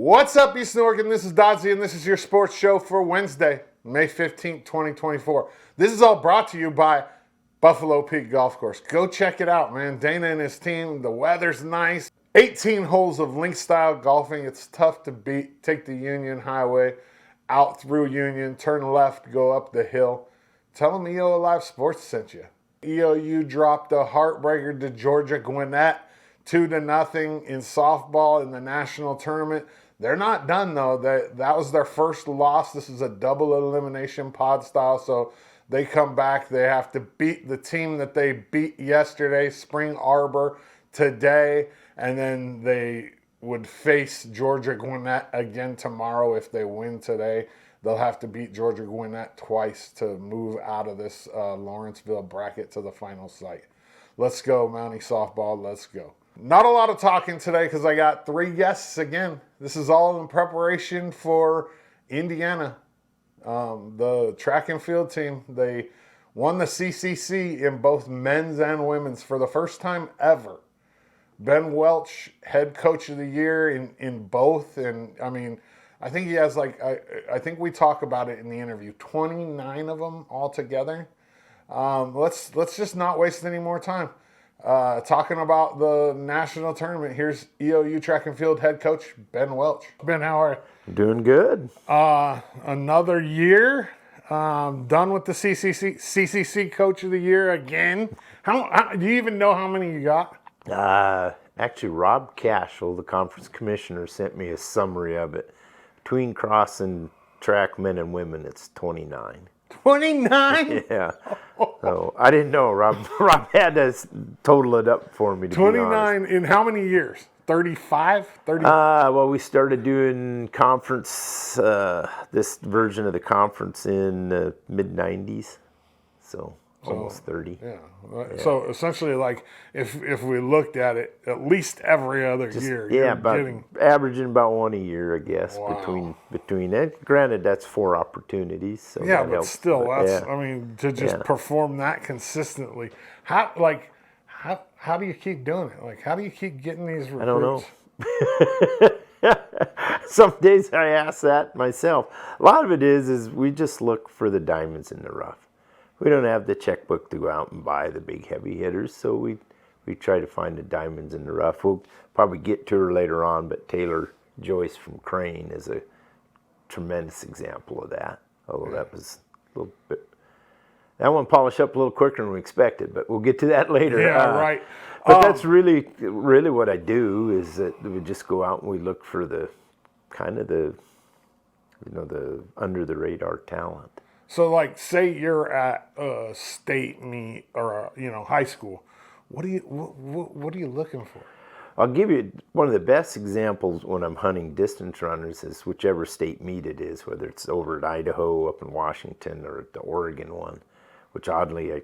What's up, Eastern Oregon? This is Dodzy, and this is your sports show for Wednesday, May 15th, 2024. This is all brought to you by Buffalo Peak Golf Course. Go check it out, man. Dana and his team, the weather's nice. 18 holes of link-style golfing. It's tough to beat. Take the Union Highway out through Union, turn left, go up the hill. Tell them EOAlive Sports sent you. EOU dropped a heartbreaker to Georgia Gwinnett, 2-0 in softball in the national tournament. They're not done, though. That was their first loss. This is a double elimination pod style, so they come back. They have to beat the team that they beat yesterday, Spring Arbor, today, and then they would face Georgia Gwinnett again tomorrow. If they win today, they'll have to beat Georgia Gwinnett twice to move out of this Lawrenceville bracket to the final site. Let's go, Mountie softball. Let's go. Not a lot of talking today because I got 3 guests again. This is all in preparation for Indiana. The track and field team, they won the CCC in both men's and women's for the first time ever. Ben Welch, head coach of the year in both. And I mean, I think he has I think we talk about it in the interview, 29 of them altogether. Let's just not waste any more time. Talking about the national tournament, here's EOU track and field head coach Ben Welch. Ben, how are you? Doing good. Another year, done with the CCC coach of the year again. How do you even know how many you got? Actually, Rob Cashel, the conference commissioner, sent me a summary of it. Between cross and track men and women, it's 29. 29? Yeah. So I didn't know. Rob had to total it up for me, to 29 in how many years? 35? 30? Well, we started doing conference, this version of the conference in the mid-90s. So almost 30. Yeah. So essentially, like, if we looked at it, at least every other year. Yeah, averaging about 1 a year, I guess, Wow. between it. Granted, that's 4 opportunities. So yeah, that but helps. still, But, that's, yeah. I mean, to just perform that consistently. How do you keep doing it? Like, how do you keep getting these recruits? I don't know. Some days I ask that myself. A lot of it is we just look for the diamonds in the rough. We don't have the checkbook to go out and buy the big heavy hitters, so we try to find the diamonds in the rough. We'll probably get to her later on, but Taylor Joyce from Crane is a tremendous example of that. Although that was a little bit, that one polished up a little quicker than we expected, but we'll get to that later. Yeah, right. But that's really what I do, is that we just go out and we look for the kind of the under the radar talent. So, like, say you're at a state meet or high school. What are you looking for? I'll give you one of the best examples when I'm hunting distance runners is whichever state meet it is, whether it's over at Idaho, up in Washington, or at the Oregon one, which oddly I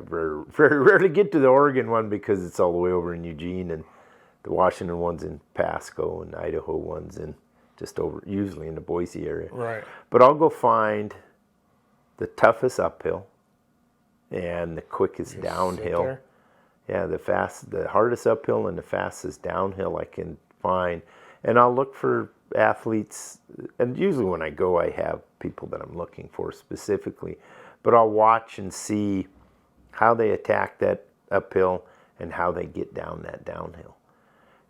very, very rarely get to the Oregon one because it's all the way over in Eugene, and the Washington one's in Pasco, and the Idaho one's in just over, usually in the Boise area. Right. But I'll go find the toughest uphill and the quickest downhill. Yeah, the hardest uphill and the fastest downhill I can find. And I'll look for athletes, and usually when I go I have people that I'm looking for specifically, but I'll watch and see how they attack that uphill and how they get down that downhill.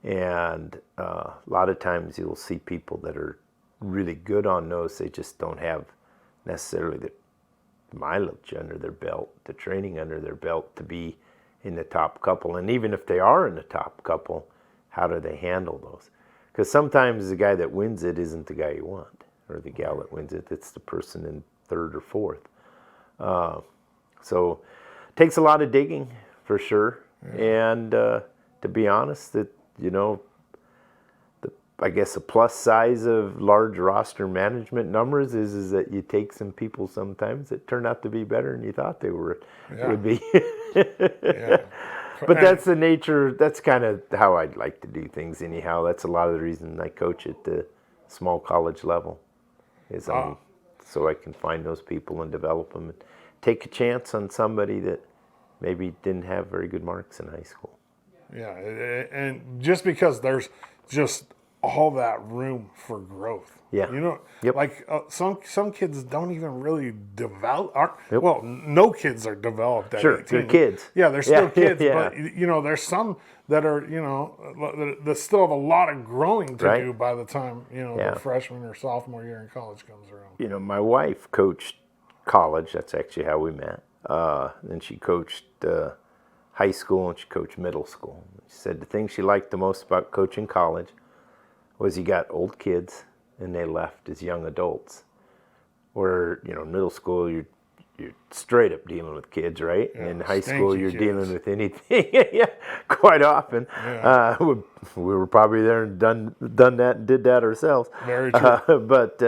And a lot of times you'll see people that are really good on those. They just don't have necessarily the mileage under their belt, the training under their belt to be in the top couple. And even if they are in the top couple, how do they handle those? Because sometimes the guy that wins it isn't the guy you want, or the gal that wins it. It's the person in third or fourth. So it takes a lot of digging, for sure. Yeah. And to be honest, that I guess a plus size of large roster management numbers is that you take some people sometimes that turn out to be better than you thought they would be. Yeah. But that's the nature. That's kind of how I'd like to do things anyhow. That's a lot of the reason I coach at the small college level, is so I can find those people and develop them and take a chance on somebody that maybe didn't have very good marks in high school. Yeah, and just because there's just all that room for growth. Yeah. You know, Yep. like some kids don't even really develop. Yep. Well, no kids are developed at Sure, 18. they're kids. Yeah, they're still Yeah, kids, yeah. but you know, there's some that are, you know, that still have a lot of growing to Right. do by the time, you know, Yeah. the freshman or sophomore year in college comes around. You know, my wife coached college. That's actually how we met. And she coached high school and she coached middle school. She said the thing she liked the most about coaching college was you got old kids and they left as young adults. Where, you know, middle school, you're straight up dealing with kids, right? Yeah, In high school, stinky you're kids. dealing with anything. Yeah, quite often. Yeah. We were probably there and done that and did that ourselves. Very true. But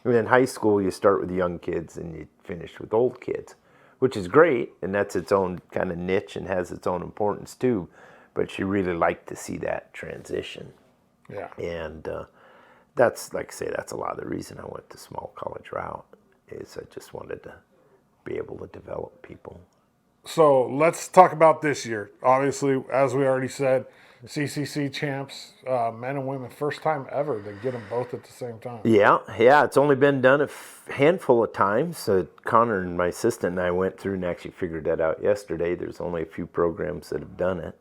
in high school, you start with young kids and you finish with old kids, which is great, and that's its own kind of niche and has its own importance too. But she really liked to see that transition. Yeah. And that's, like I say, that's a lot of the reason I went the small college route, is I just wanted to be able to develop people. So let's talk about this year. Obviously, as we already said, CCC champs, men and women, first time ever to get them both at the same time. Yeah, it's only been done a handful of times. So Connor and my assistant and I went through and actually figured that out yesterday. There's only a few programs that have done it.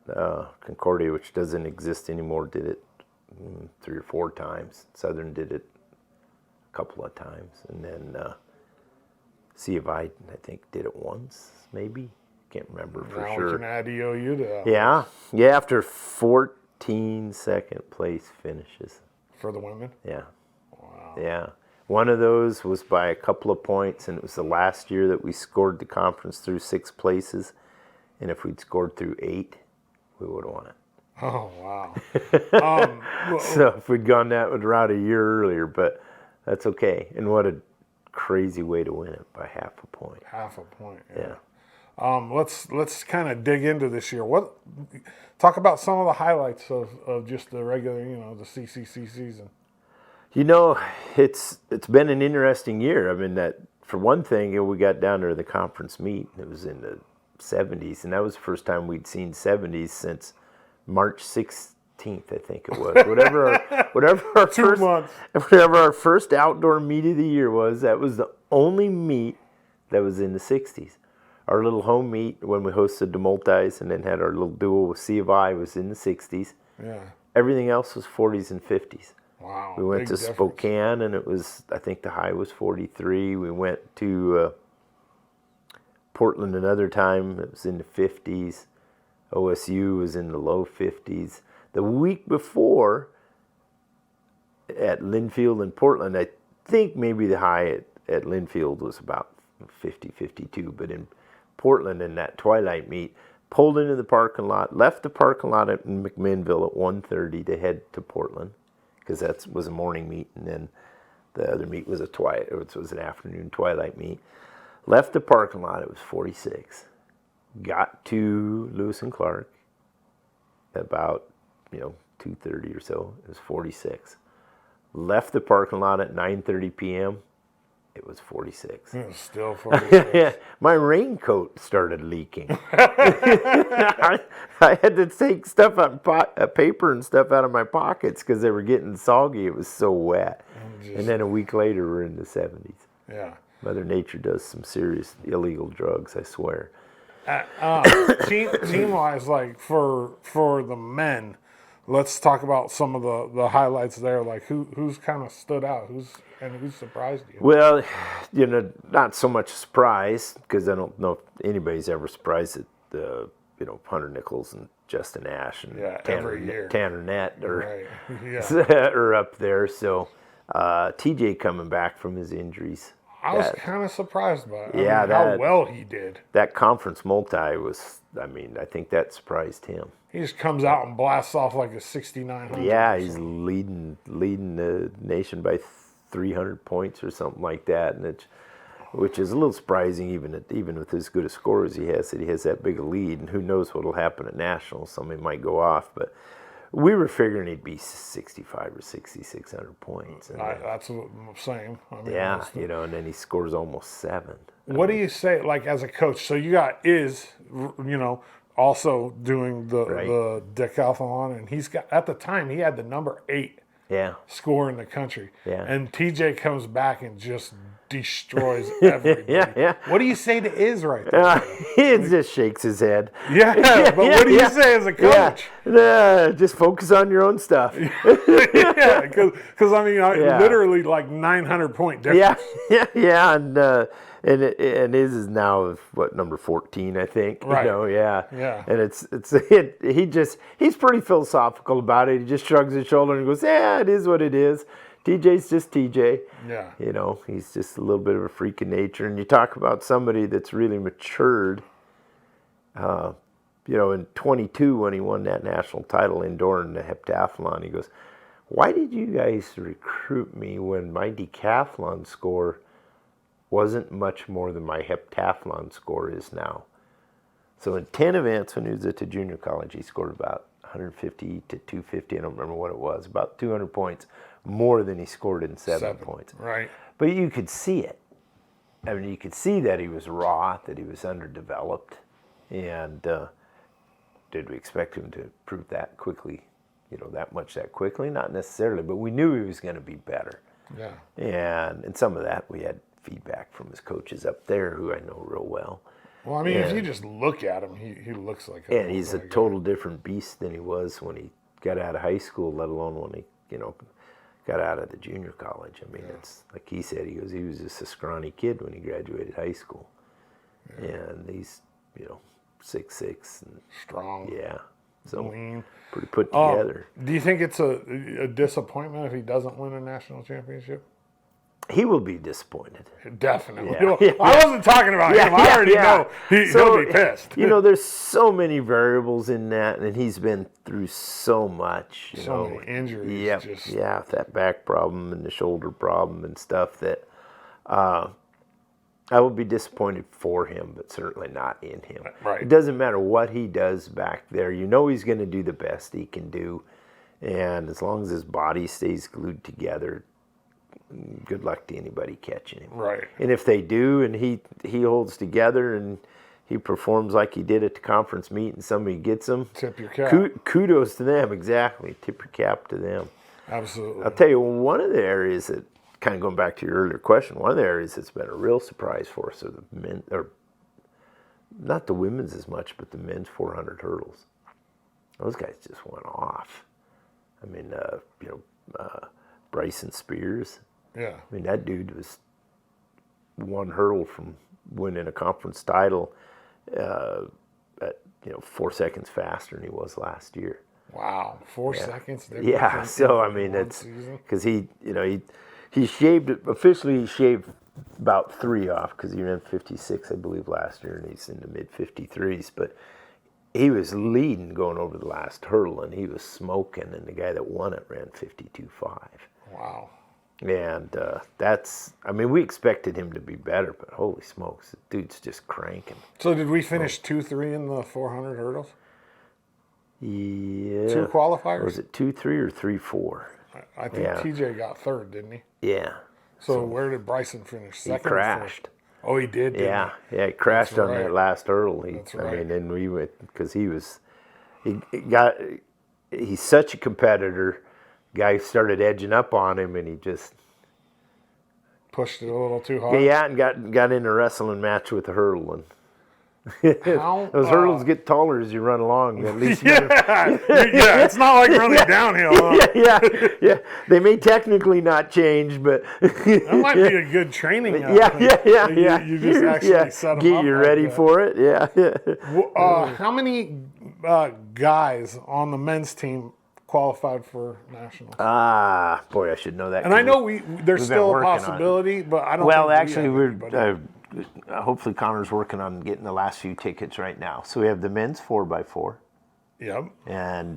Concordia, which doesn't exist anymore, did it 3 or 4 times. Southern did it a couple of times. And then C of I think, did it once, maybe. Can't remember for Now sure. we can add EOU to that. Yeah, after 14 second place finishes. For the women. Yeah. Wow. Yeah. One of those was by a couple of points, and it was the last year that we scored the conference through 6 places. And if we'd scored through 8, we would have won it. Oh, wow. So if we'd gone that route a year earlier, but that's okay. And what a crazy way to win it, by half a point. Half a point. Yeah. Let's kind of dig into this year. Talk about some of the highlights of just the regular, you know, the CCC season. You know, it's been an interesting year. I mean, that for one thing, we got down to the conference meet. It was in the 70s, and that was the first time we'd seen 70s since March 16th, I think it was. Whatever our 2 months. Whatever our first outdoor meet of the year was, that was the only meet that was in the 60s. Our little home meet when we hosted the multis and then had our little duel with C of I was in the 60s. Yeah. Everything else was 40s and 50s. Wow. We went big to difference. Spokane, and it was, I think the high was 43. We went to Portland another time. It was in the 50s. OSU was in the low 50s. The week before at Linfield and Portland, I think maybe the high at Linfield was about 50, 52. But in Portland, in that twilight meet, pulled into the parking lot, left the parking lot in McMinnville at 1:30 to head to Portland, because that was a morning meet, and then the other meet was it was an afternoon twilight meet. Left the parking lot, it was 46. Got to Lewis and Clark about 2:30 or so. It was 46. Left the parking lot at 9:30 p.m. It was 46. It was still 46. Yeah, my raincoat started leaking. I had to take stuff out, paper and stuff out of my pockets because they were getting soggy. It was so wet. And then a week later, we're in the 70s. Yeah. Mother Nature does some serious illegal drugs, I swear. Team-wise, like for the men, let's talk about some of the highlights there. Like who's kind of stood out, who surprised you? Well, not so much surprise, because I don't know if anybody's ever surprised that Hunter Nichols and Justin Ash and every year. Tanner Nett Right. are up there. So TJ coming back from his injuries. I was kind of surprised by it. Yeah, how well he did. That conference multi was, I think that surprised him. He just comes out and blasts off like a 6,900. Yeah, he's leading the nation by 300 points or something like that, and which is a little surprising, even with as good a score as he has, that he has that big a lead. And who knows what will happen at nationals? Somebody might go off, but we were figuring he'd be 65 or 6,600 points. And that's the same. And then he scores almost 7. What do you say, like as a coach? So you got also doing the decathlon, and he's got, at the time he had the number 8 score in the country. Yeah. And TJ comes back and just destroys everybody. Yeah. What do you say to Iz right there? He just shakes his head. Yeah, but what do you say as a coach? Just focus on your own stuff. Yeah, because I mean, literally like 900-point difference. Yeah, and his is now what, number 14, I think. Right. You know, yeah. And he's pretty philosophical about it. He just shrugs his shoulder and goes, "Yeah, it is what it is. TJ's just TJ." Yeah. You know, he's just a little bit of a freak of nature. And you talk about somebody that's really matured. You know, in 22 when he won that national title indoor in the heptathlon, he goes, "Why did you guys recruit me when my decathlon score wasn't much more than my heptathlon score is now?" So in 10 events when he was at the junior college, he scored about 150 to 250. I don't remember what it was, about 200 points more than he scored in seven points. Right. But you could see it. I mean, you could see that he was raw, that he was underdeveloped. And did we expect him to prove that quickly, you know, that quickly? Not necessarily, but we knew he was going to be better. Yeah. And some of that we had feedback from his coaches up there, who I know real well. Well, I mean, if you just look at him, he looks like and he's a total different beast than he was when he got out of high school, let alone when he, you know, got out of the junior college. I mean, it's like he said, he was just a scrawny kid when he graduated high school. Yeah. And he's, you know, 6'6" and strong. Yeah. So lean. Pretty put together. Do you think it's a disappointment if he doesn't win a national championship? He will be disappointed. Definitely. I wasn't talking about him. I already know he'll be pissed. You know, there's so many variables in that, and he's been through so much. You know, many injuries. Yeah, that back problem and the shoulder problem and stuff that I will be disappointed for him, but certainly not in him. Right. It doesn't matter what he does back there. You know he's going to do the best he can do, and as long as his body stays glued together, good luck to anybody catching him. Right. And if they do, and he holds together and he performs like he did at the conference meet, and somebody gets him, tip your cap. Kudos to them. Exactly. Tip your cap to them. Absolutely. I'll tell you, one of the areas that, kind of going back to your earlier question, one of the areas that's been a real surprise for us are the men, or not the women's as much, but the men's 400 hurdles. Those guys just went off. I mean, Bryson Spears. Yeah. I mean, that dude was one hurdle from winning a conference title at 4 seconds faster than he was last year. Wow, 4 seconds. Yeah, so I mean, it's because he officially shaved about 3 off because he ran 56, I believe, last year, and he's in the mid 53s. But he was leading going over the last hurdle, and he was smoking, and the guy that won it ran 52.5. Wow. And we expected him to be better, but holy smokes, the dude's just cranking. So did we finish 2-3 in the 400 hurdles? Yeah. 2 qualifiers? Or was it 2-3 or 3-4? I think TJ got third, didn't he? Yeah. So where did Bryson finish? Second? He crashed. Oh, he did. Yeah, he crashed on that last hurdle. That's right. I mean, and we went because he's such a competitor. Guy started edging up on him, and he just pushed it a little too hard. Yeah, and got in a wrestling match with the hurdle, and those hurdles get taller as you run along. At least it's not like running downhill. Huh? Yeah. They may technically not change, but that might be a good training. Yeah. You just actually set them up. Get you ready for it. Yeah. How many guys on the men's team qualified for nationals? Boy, I should know that. And I know there's still a possibility, but I don't. Well, actually, we're hopefully Connor's working on getting the last few tickets right now. So we have the men's 4x4. Yep. And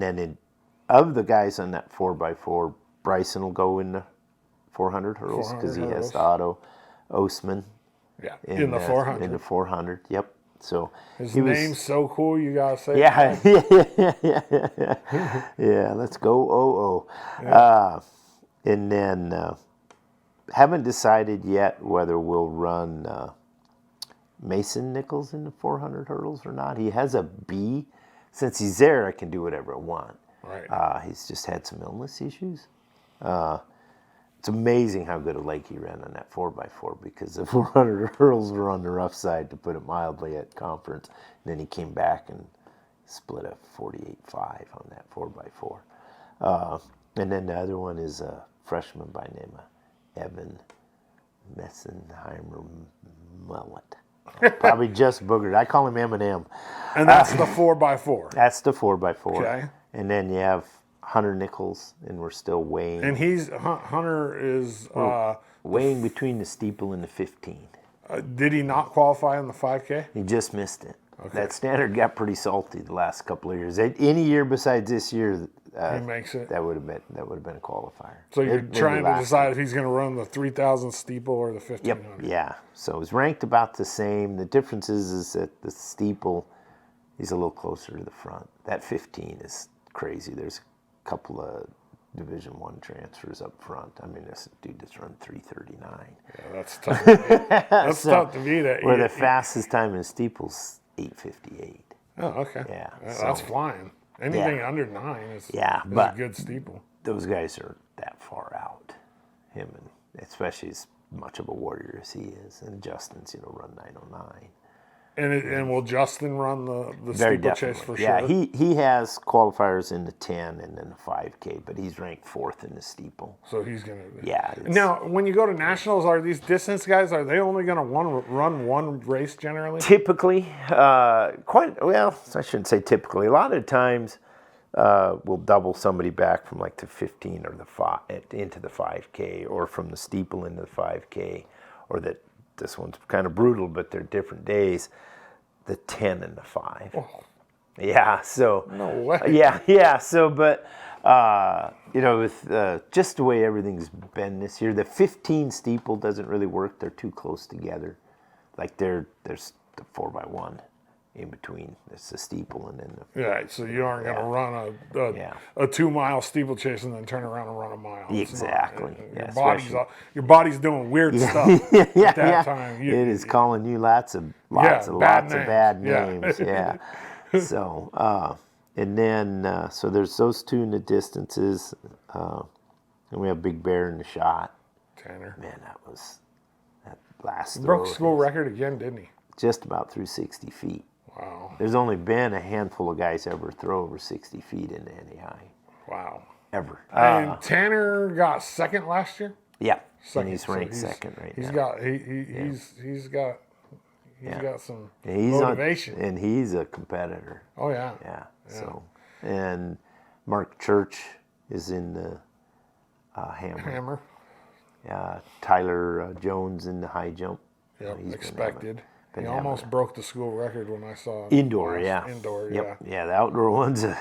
then of the guys on that 4x4, Bryson will go in the 400 hurdles because he has the Otto Osman. Yeah. In the 400. In the 400. Yep. So his name's so cool, you gotta say. Yeah. Yeah. Let's go. Oh. Yeah. And then haven't decided yet whether we'll run Mason Nichols in the 400 hurdles or not. He has a B. Since he's there, I can do whatever I want. Right. He's just had some illness issues. It's amazing how good a leg he ran on that 4x4 because the 400 hurdles were on the rough side, to put it mildly, at conference. And then he came back and split a 48.5 on that 4x4. And then the other one is a freshman by name of Evan Messenheimer Mullet. Probably just boogered. I call him Eminem. And that's the 4x4. That's the 4x4. Okay. And then you have Hunter Nichols, and we're still weighing. And Hunter is weighing between the steeple and the 15. Did he not qualify in the 5K? He just missed it. Okay. That standard got pretty salty the last couple of years. Any year besides this year, He makes it. that would have been a qualifier. So you're Maybe trying to last decide if he's going to run the 3,000 steeple or the 1,500. Yep. Yeah. So it was ranked about the same. The difference is that the steeple, he's a little closer to the front. That 15 is crazy. There's a couple of Division I transfers up front. I mean, this dude just run 3:39. Yeah, that's tough. To beat. That's tough to beat it. Where the fastest time in steeples 8:58. Oh, okay. Yeah, That's flying. Anything under 9 is Yeah, a but good steeple. those guys are that far out. Him, and especially as much of a warrior as he is, and Justin's run 9:09. And will Justin run the Very steeplechase definitely. for sure? Yeah, he has qualifiers in the 10 and then the 5K, but he's ranked 4th in the steeple. So he's going to. Yeah. Now, when you go to nationals, are these distance guys, are they only going to run one race generally? Typically, I shouldn't say typically. A lot of times, we'll double somebody back from like the 15 or into the 5K, or from the steeple into the 5K, or that this one's kind of brutal, but they're different days. The 10 and the 5. Oh. Yeah, so. No way. Yeah, so, but, with just the way everything's been this year, the 15 steeple doesn't really work. They're too close together. Like there's the 4x1 in between. It's the steeple and then the. Yeah, so you aren't going to run a 2 mile steeplechase and then turn around and run a mile. It's Exactly. not. Your body's doing weird stuff at that time. It is calling you lots of bad names. Yeah. So, and then, so there's those two in the distances. And we have Big Bear in the shot. Tanner. Man, that last Broke throw school record again, didn't he? just about through 60 feet. Wow. There's only been a handful of guys ever throw over 60 feet into any high. Wow. Ever. And Tanner got second last year? Yeah. Second, and he's ranked second right now. He's got some motivation. And he's a competitor. Oh yeah. Yeah. So, and Mark Church is in the hammer. Tyler Jones in the high jump. Yep, expected. He almost broke the school record when I saw him. Indoor, Indoor, yep. Yeah, the outdoor one's a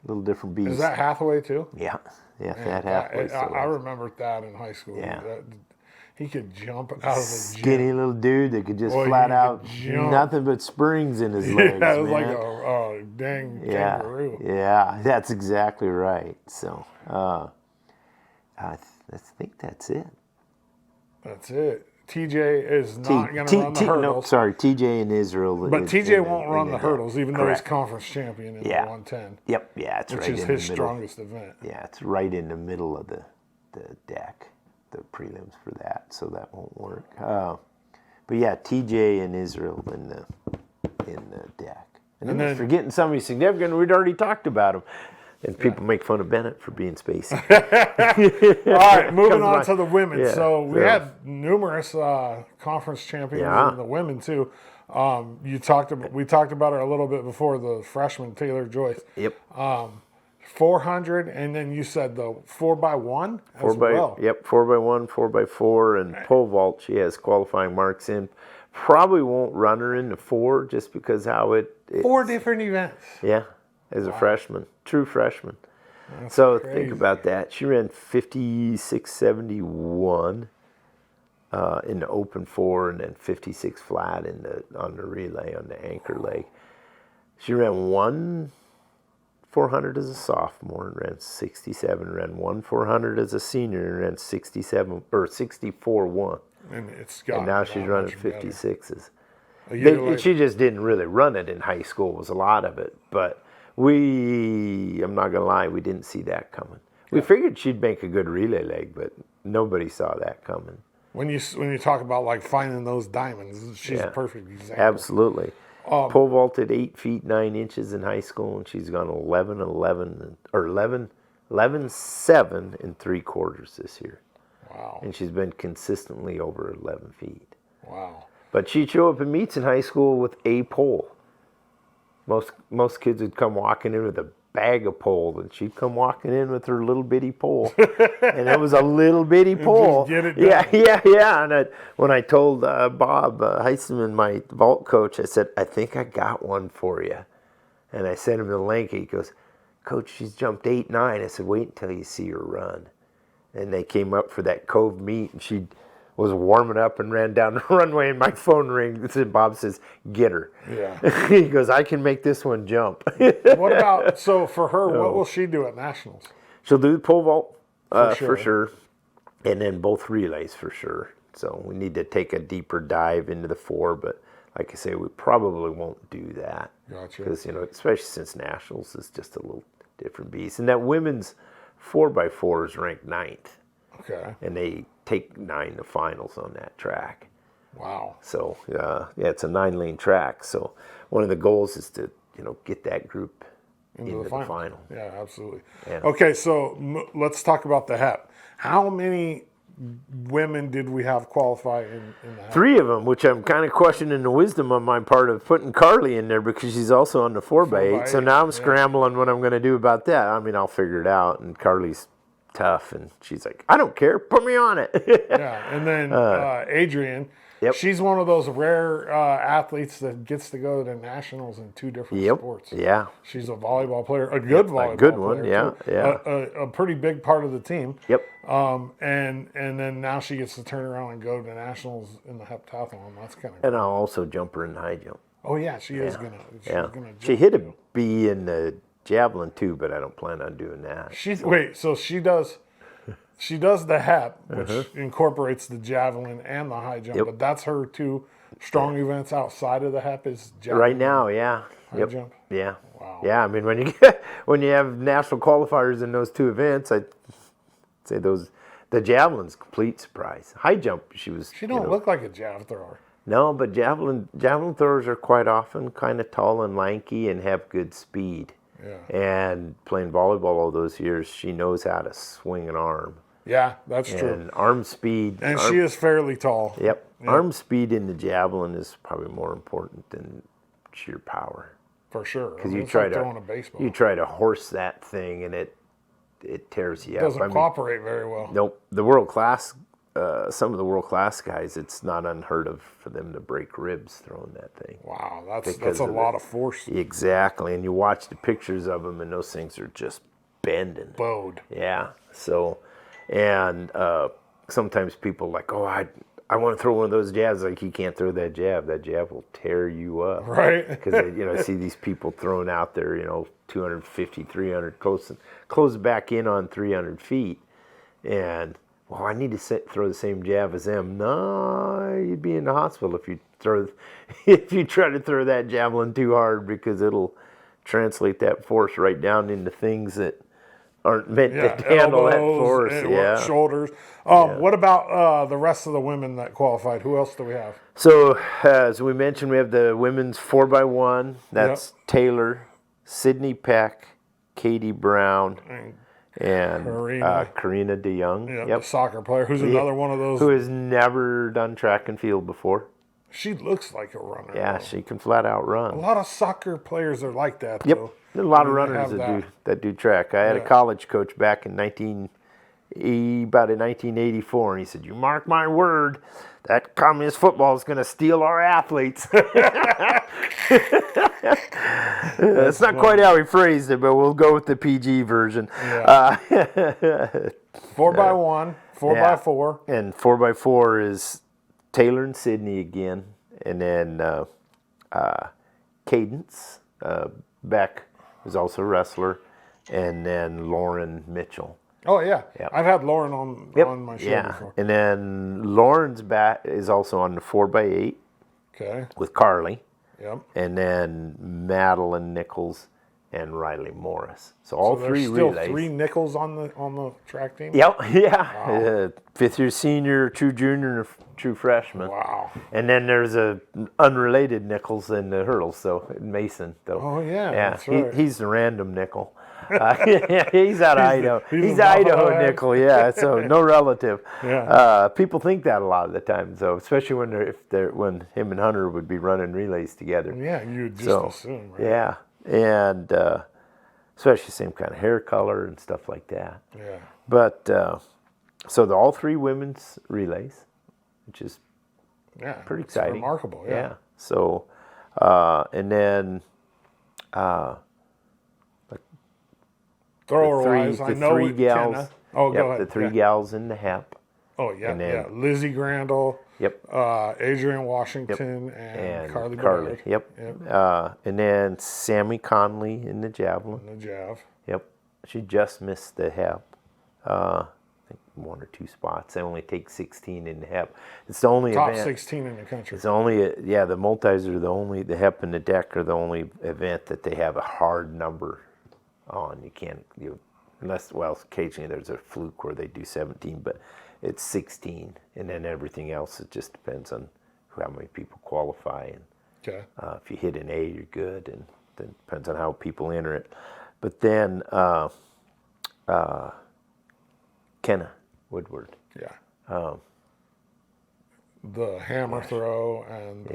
little different beast. Is that Hathaway too? Yeah. Thad Hathaway. I remember that in high school. Yeah. He could jump out of the skinny gym. little dude that could just flat out nothing but springs in his legs. Yeah, it was man. like a dang kangaroo. Yeah, that's exactly right. So, I think that's it. That's it. TJ is not going to run the hurdles. No, sorry, TJ in Israel. But TJ won't run the hurdles, even though he's conference champion in the 110. Yep, it's which right is in the his middle. strongest event. Yeah, it's right in the middle of the deck, the prelims for that, so that won't work. But yeah, TJ in Israel in the deck. And then we're forgetting somebody significant. We'd already talked about him. And people make fun of Bennett for being spacey. All right, moving on to the women. Yeah, so we had numerous conference champions in the women too. We talked about her a little bit before, the freshman Taylor Joyce. Yep. 400, and then you said the 4x1 as well. Yep, 4x1, 4x4, and pole vault. She has qualifying marks in. Probably won't run her in the 4 just because how it's 4 different events. Yeah. As a freshman, true freshman. That's crazy. Think about that. She ran 56.71 in the open 4, and then 56 flat on the relay on the anchor leg. She ran 1 400 as a sophomore and ran 67. Ran 1 400 as a senior and ran 67 or 64.1. And now she's running 56s. She just didn't really run it in high school. Was a lot of it, but I'm not gonna lie, we didn't see that coming. We figured she'd make a good relay leg, but nobody saw that coming. When you talk about like finding those diamonds, she's a perfect example. Absolutely. Pole vaulted 8 feet 9 inches in high school, and she's gone 11-7 and 3/4 this year. Wow. And she's been consistently over 11 feet. Wow. But she'd show up in meets in high school with a pole. Most kids would come walking in with a bag of pole, and she'd come walking in with her little bitty pole. And it was a little bitty pole. Just get it done. Yeah. And when I told Bob Heisman, my vault coach, I said, I think I got one for you. And I sent him the link. He goes, Coach, she's jumped 8-9. I said, wait until you see her run. And they came up for that Cove meet, and she was warming up and ran down the runway, and my phone rings, and Bob says, get her. Yeah. He goes, I can make this one jump. What about, so for her, what will she do at Nationals? She'll do the pole vault for sure, and then both relays for sure. So we need to take a deeper dive into the 4, but like I say, we probably won't do that. Gotcha. Because, especially since Nationals is just a little different beast. And that women's 4x4 is ranked 9th. Okay. And they take 9 to finals on that track. Wow. So, it's a 9-lane track. So one of the goals is to, get that group into the final. Yeah, absolutely. Yeah. Okay, so let's talk about the HEP. How many women did we have qualify in the HEP? 3 of them, which I'm kind of questioning the wisdom on my part of putting Carly in there because she's also on the 4x8. So now I'm scrambling what I'm going to do about that. I mean, I'll figure it out. And Carly's tough, and she's like, I don't care, put me on it. Yeah, and then Adrian, she's one of those rare athletes that gets to go to nationals in 2 different sports. Yeah. She's a volleyball player, a good volleyball A good player. one, yeah. A pretty big part of the team. Yep. And then now she gets to turn around and go to nationals in the heptathlon. That's kind of cool. And I'll also jump her in high jump. Oh yeah, she is gonna. She hit a B in the javelin too, but I don't plan on doing that. So she does the HEP, which incorporates the javelin and the high jump, but that's her 2 strong events outside of the HEP is javelin. Right now, yeah. High jump. Yeah. Wow. Yeah, I mean when you have national qualifiers in those 2 events, I'd say the javelin's complete surprise. High jump, she don't look like a jav thrower. No, but javelin throwers are quite often kind of tall and lanky and have good speed. Yeah. And playing volleyball all those years, she knows how to swing an arm. Yeah, that's true. And arm speed. And she is fairly tall. Yep. Arm speed in the javelin is probably more important than sheer power. For sure. Because you try throwing a baseball. You try to horse that thing, and it tears you up. Doesn't cooperate very well. Nope. The world class, some of the world class guys, it's not unheard of for them to break ribs throwing that thing. Wow, that's a lot of force. Exactly, and you watch the pictures of them, and those things are just bending. Bowed. Yeah. So, and sometimes people are like, oh, I want to throw one of those jabs. Like, you can't throw that jab. That jab will tear you up. Right. Because I see these people throwing out there, 250, 300, close back in on 300 feet, and well, I need to throw the same jab as them. No, you'd be in the hospital if you try to throw that javelin too hard, because it'll translate that force right down into things that aren't meant to handle that force. Shoulders. What about the rest of the women that qualified? Who else do we have? So, as we mentioned, we have the women's 4x1. That's Taylor, Sydney Peck, Katie Brown, and Karina DeYoung. The soccer player, who's another one of those. Who has never done track and field before. She looks like a runner. Yeah, she can flat out run. A lot of soccer players are like that, Yep. though. There's a lot of runners that do track. I had a college coach back in 1984, and he said, you mark my word, that communist football is going to steal our athletes. That's not quite how he phrased it, but we'll go with the PG version. 4x1, 4x4. And 4x4 is Taylor and Sydney again, and then Cadence Beck is also a wrestler, and then Lauren Mitchell. Oh, yeah. Yep. I've had Lauren on my show before. And then Lauren's bat is also on the 4x8 with Carly. Yep. And then Madeline Nichols and Riley Morris. So all So three there's still relays. 3 nickels on the track team? Yep, yeah. Wow. 5th year senior, true junior, and a true freshman. Wow. And then there's a unrelated nickels in the hurdles, so Mason. Though. Oh, yeah, that's right. He's the random nickel. He's out of Idaho. He's He's a Idaho Buffalo nickel, yeah. So no relative. Yeah. People think that a lot of the time, though, especially when him and Hunter would be running relays together. Yeah, you'd just assume, right? Yeah, and especially same kind of hair color and stuff like that. Yeah. But so all 3 women's relays, which is pretty exciting, remarkable. Yeah. So and then. Thrower-wise, I know 3 gals. Kenna. Oh, go ahead. The 3 gals in the HEP. Oh, yeah, And then- Lizzie Grandel, Yep. Adrian Washington, and Carly Carly. Bedard. Yep. And then Sammy Conley in the javelin. And the Jav. Yep. She just missed the HEP. I think 1 or 2 spots. They only take 16 in the HEP. It's the only Top event. 16 in the country. It's only the multis are the HEP and the deck are the only event that they have a hard number on. Unless occasionally there's a fluke where they do 17, but it's 16, and then everything else, it just depends on how many people qualify, and Okay. if you hit an A, you're good, and then it depends on how people enter it. But then Kenna Woodward. Yeah. The hammer throw and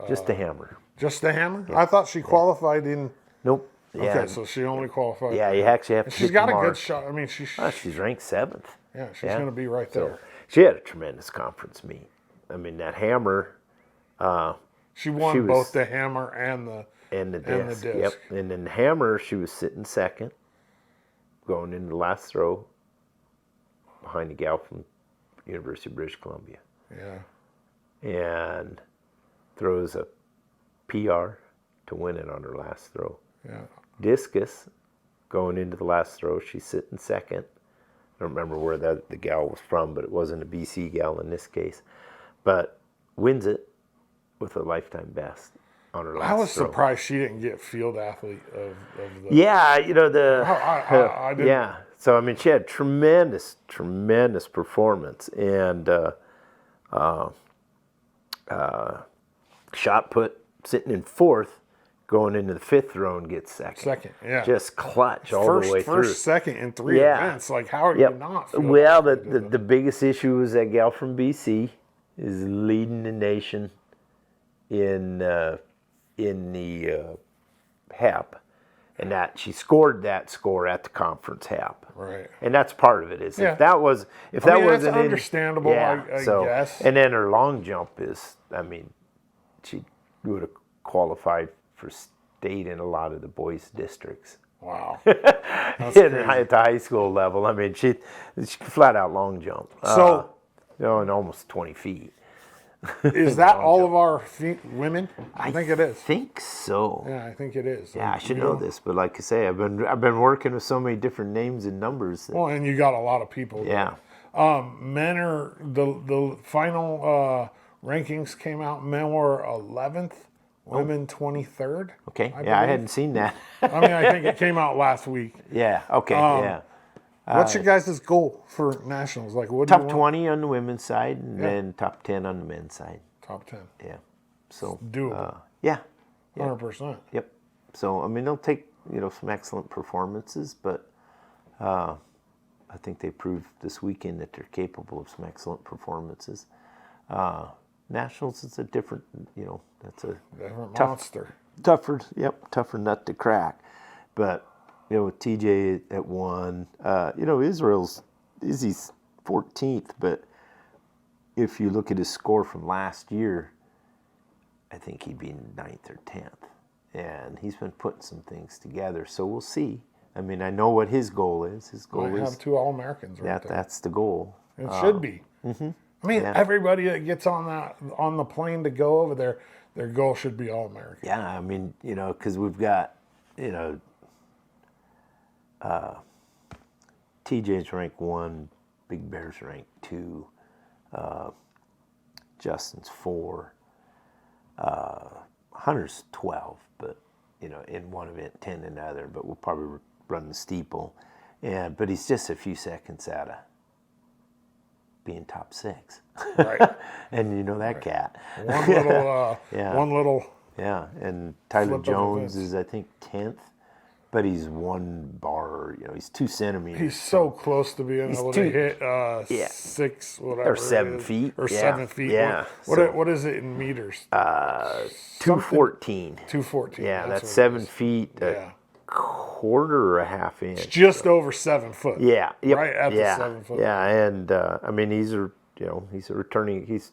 just the hammer. just the hammer? I thought she qualified in. Nope. Okay, so she only qualified. Yeah, you actually have to. She's hit got the a mark. good shot. I mean, She's ranked 7th. yeah, she's going to be right there. She had a tremendous conference meet. I mean, that hammer. She won both the hammer and the disc. disc. Yep. And then the hammer, she was sitting 2nd, going into the last throw, behind the gal from University of British Columbia. Yeah. And throws a PR to win it on her last throw. Yeah. Discus, going into the last throw, she's sitting 2nd. I don't remember where the gal was from, but it wasn't a BC gal in this case. But wins it with a lifetime best on her last throw. I was surprised she didn't get field athlete of the. Yeah, I didn't. Yeah. So I mean, she had tremendous performance, and shot put sitting in 4th, going into the 5th throw and gets 2nd. Second, yeah. Just clutch all the way through. First, second in 3 events. Like, how are you not? Well, the biggest issue is that gal from BC is leading the nation in the HEP, and that she scored that score at the conference HEP. Right. And that's part of it. Is if that wasn't that's understandable, I guess. And then her long jump is, I mean, she would have qualified for state in a lot of the boys' districts. Wow. At the high school level. I mean, she flat out long jump. So, and almost 20 feet. Is that all of our women? I think it is. I think so. Yeah, I think it is. Yeah, I should know this, but like I say, I've been working with so many different names and numbers. Well, and you got a lot of people. Yeah. Men are the final rankings came out. Men were 11th, women 23rd. Okay. I hadn't seen that. I mean, I think it came out last week. Yeah. Okay. Yeah. What's your guys' goal for nationals? Like, what top do you 20 on the women's side, and then top 10 on the men's side. Top 10. Yeah. So doable. Yeah. 100%. Yep. So I mean, they'll take some excellent performances, but I think they proved this weekend that they're capable of some excellent performances. Nationals is a different, that's a different monster. Tougher nut to crack, but. With TJ at 1, Izzy's 14th, but if you look at his score from last year, I think he'd be 9th or 10th. And he's been putting some things together, so we'll see. I mean, I know what his goal is. His goal is have 2 All-Americans right there. That's the goal. It should be. Mm-hmm. I mean, everybody that gets on the plane to go over there, their goal should be All-American. Yeah, I mean, because we've got, TJ's ranked 1, Big Bear's ranked 2, Justin's 4, Hunter's 12, but in one event, 10 in another, but we'll probably run the steeple. But he's just a few seconds out of being top 6. Right. And you know that cat. One little, one little. Yeah, and Tyler Flip of Jones events. is, I think, 10th, but he's 1 bar, he's 2 centimeters. He's so close to being able to hit 6, whatever. Or 7 it is. feet. Or Yeah. 7 feet. Yeah. What is it in meters? 214. 214. Yeah, that's what it 7 is. feet, Yeah. quarter or a half inch. Just over 7 foot. Yeah. Yep. Right at the 7 foot. Yeah, and I mean he's a returning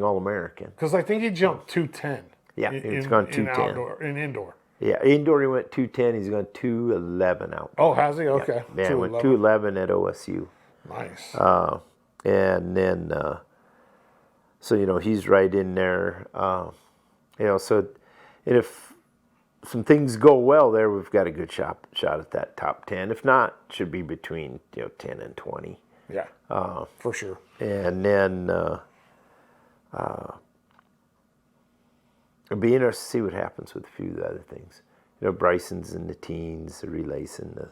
All-American. Because I think he jumped 210. Yeah, he's gone 210. In indoor. Yeah, indoor he went 210. He's gone 211 out. Oh, has he? Okay. Yeah, he went 211 at OSU. Nice. And then, so he's right in there. So if some things go well there, we've got a good shot at that top 10. If not, it should be between 10 and 20. Yeah. For sure. And then it'll be interesting to see what happens with a few of the other things. Bryson's in the teens, the relays and the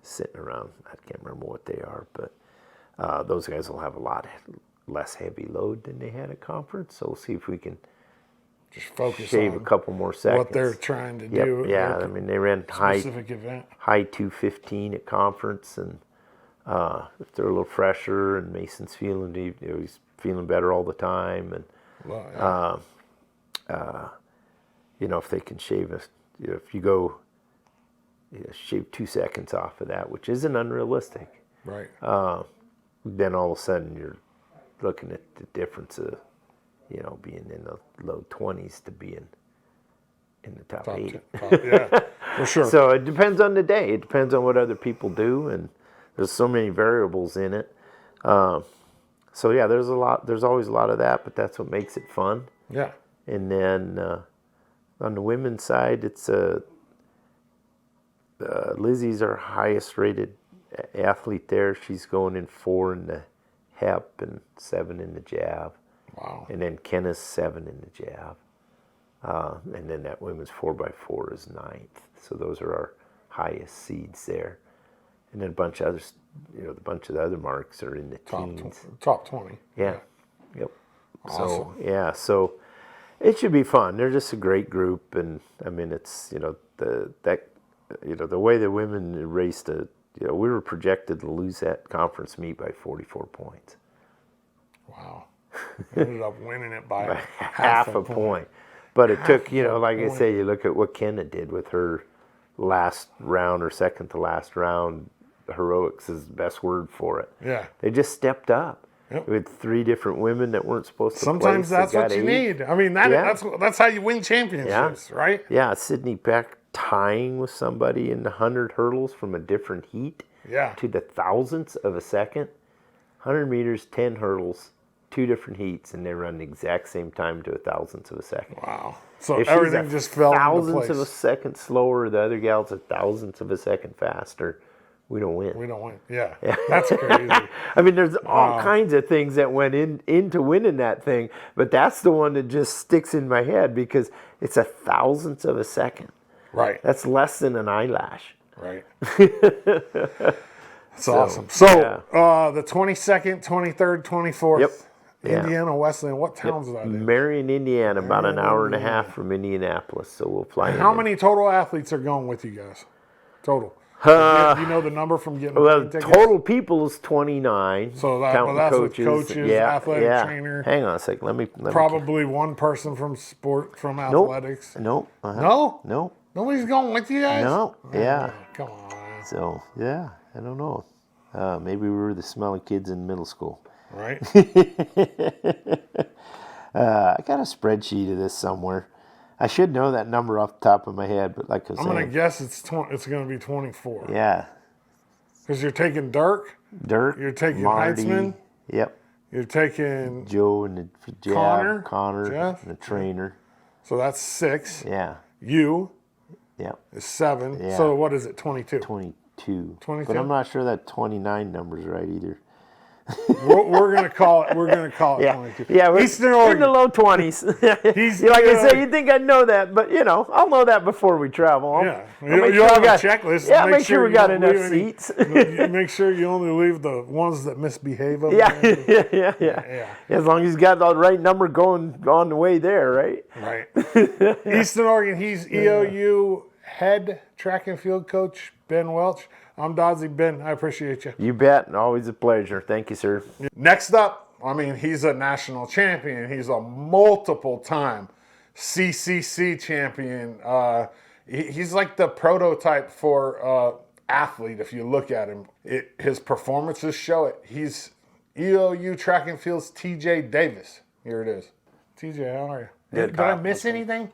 sitting around. I can't remember what they are, but those guys will have a lot less heavy load than they had at conference. So we'll see if we can just focus shave on a couple more seconds. what they're trying to do. Yeah, I mean they ran high specific event. high 215 at conference, and if they're a little fresher, and Mason's he's feeling better all the time, and Well, yeah. if they can shave us, if you go shave 2 seconds off of that, which isn't unrealistic, Right. then all of a sudden you're looking at the difference of being in the low 20s to being in the top 8. Yeah, for sure. So it depends on the day. It depends on what other people do, and there's so many variables in it. So yeah, there's always a lot of that, but that's what makes it fun. Yeah. And then on the women's side, it's Lizzie's our highest rated athlete there. She's going in 4 in the hep and 7 in the jab. Wow. And then Kenna's 7 in the jab. And then that women's 4x4 is 9th. So those are our highest seeds there. And then a bunch of others, the other marks are in the teens. Top 20. Yeah. Yep. Awesome. So it should be fun. They're just a great group, and I mean it's the way the women raced we were projected to lose that conference meet by 44 points. Wow. Ended up winning it by half a point. But it took, like I say, you look at what Kenna did with her last round or second to last round. Heroics is the best word for it. Yeah. They just stepped up. Yep. We had 3 different women that weren't supposed to Sometimes place. that's what you need. I mean, that's how you win championships, right? Yeah, Sydney Beck tying with somebody in the 100 hurdles from a different heat to the thousandths of a second. 100 meters, 10 hurdles, 2 different heats, and they run the exact same time to a thousandth of a second. Wow. So if everything just fell into thousandths place. of a second slower, the other gal's a thousandth of a second faster. We don't win. We don't win. Yeah. That's crazy. I mean, there's all kinds of things that went into winning that thing, but that's the one that just sticks in my head because it's a thousandth of a second. Right. That's less than an eyelash. Right. That's awesome. So the 22nd, 23rd, 24th, Yep. Indiana Wesleyan. What towns is that in? Marion, Indiana, about an hour and a half from Indianapolis, so we'll fly in. How many total athletes are going with you guys? Total. Do you know the number from getting Well, tickets? total people is 29. So that's counting with coaches, athletic trainer. Hang on a sec. Let me Probably one person from athletics. Nope. No? Nope. Nobody's going with you guys? No. Yeah. Come on. So, yeah, I don't know. Maybe we were the smelly kids in middle school. Right? I got a spreadsheet of this somewhere. I should know that number off the top of my head, but like I was saying. I'm going to guess it's going to be 24. Yeah. Because you're taking Dirk. You're taking Marty, Heitzman. Yep. You're taking Joe and the jab, Connor Jeff, and the trainer. So that's 6. Yeah. You Yep. is 7. Yeah. So what is it, 22? 22. 22? But I'm not sure that 29 number's right either. We're gonna call it. We're gonna call it Yeah, 22. yeah, we're Eastern in Oregon. the low 20s. He's Like I say, you'd think I'd know that, but I'll know that before we travel. Yeah, I'll make you'll sure have we a got, checklist. Yeah, make sure we you got don't enough leave any- seats. you make sure you only leave the ones that misbehave. Over Yeah, there. yeah. As long as he's got the right number going on the way there, right? Right. Eastern Oregon. He's EOU head track and field coach Ben Welch. I'm Dodzy. Ben, I appreciate you. You bet. Always a pleasure. Thank you, sir. Next up, I mean, he's a national champion. He's a multiple-time CCC champion. He's like the prototype for athlete. If you look at him, his performances show it. He's EOU track and field's TJ Davis. Here it is. TJ, how are you? Good, Did Kyle. I miss anything?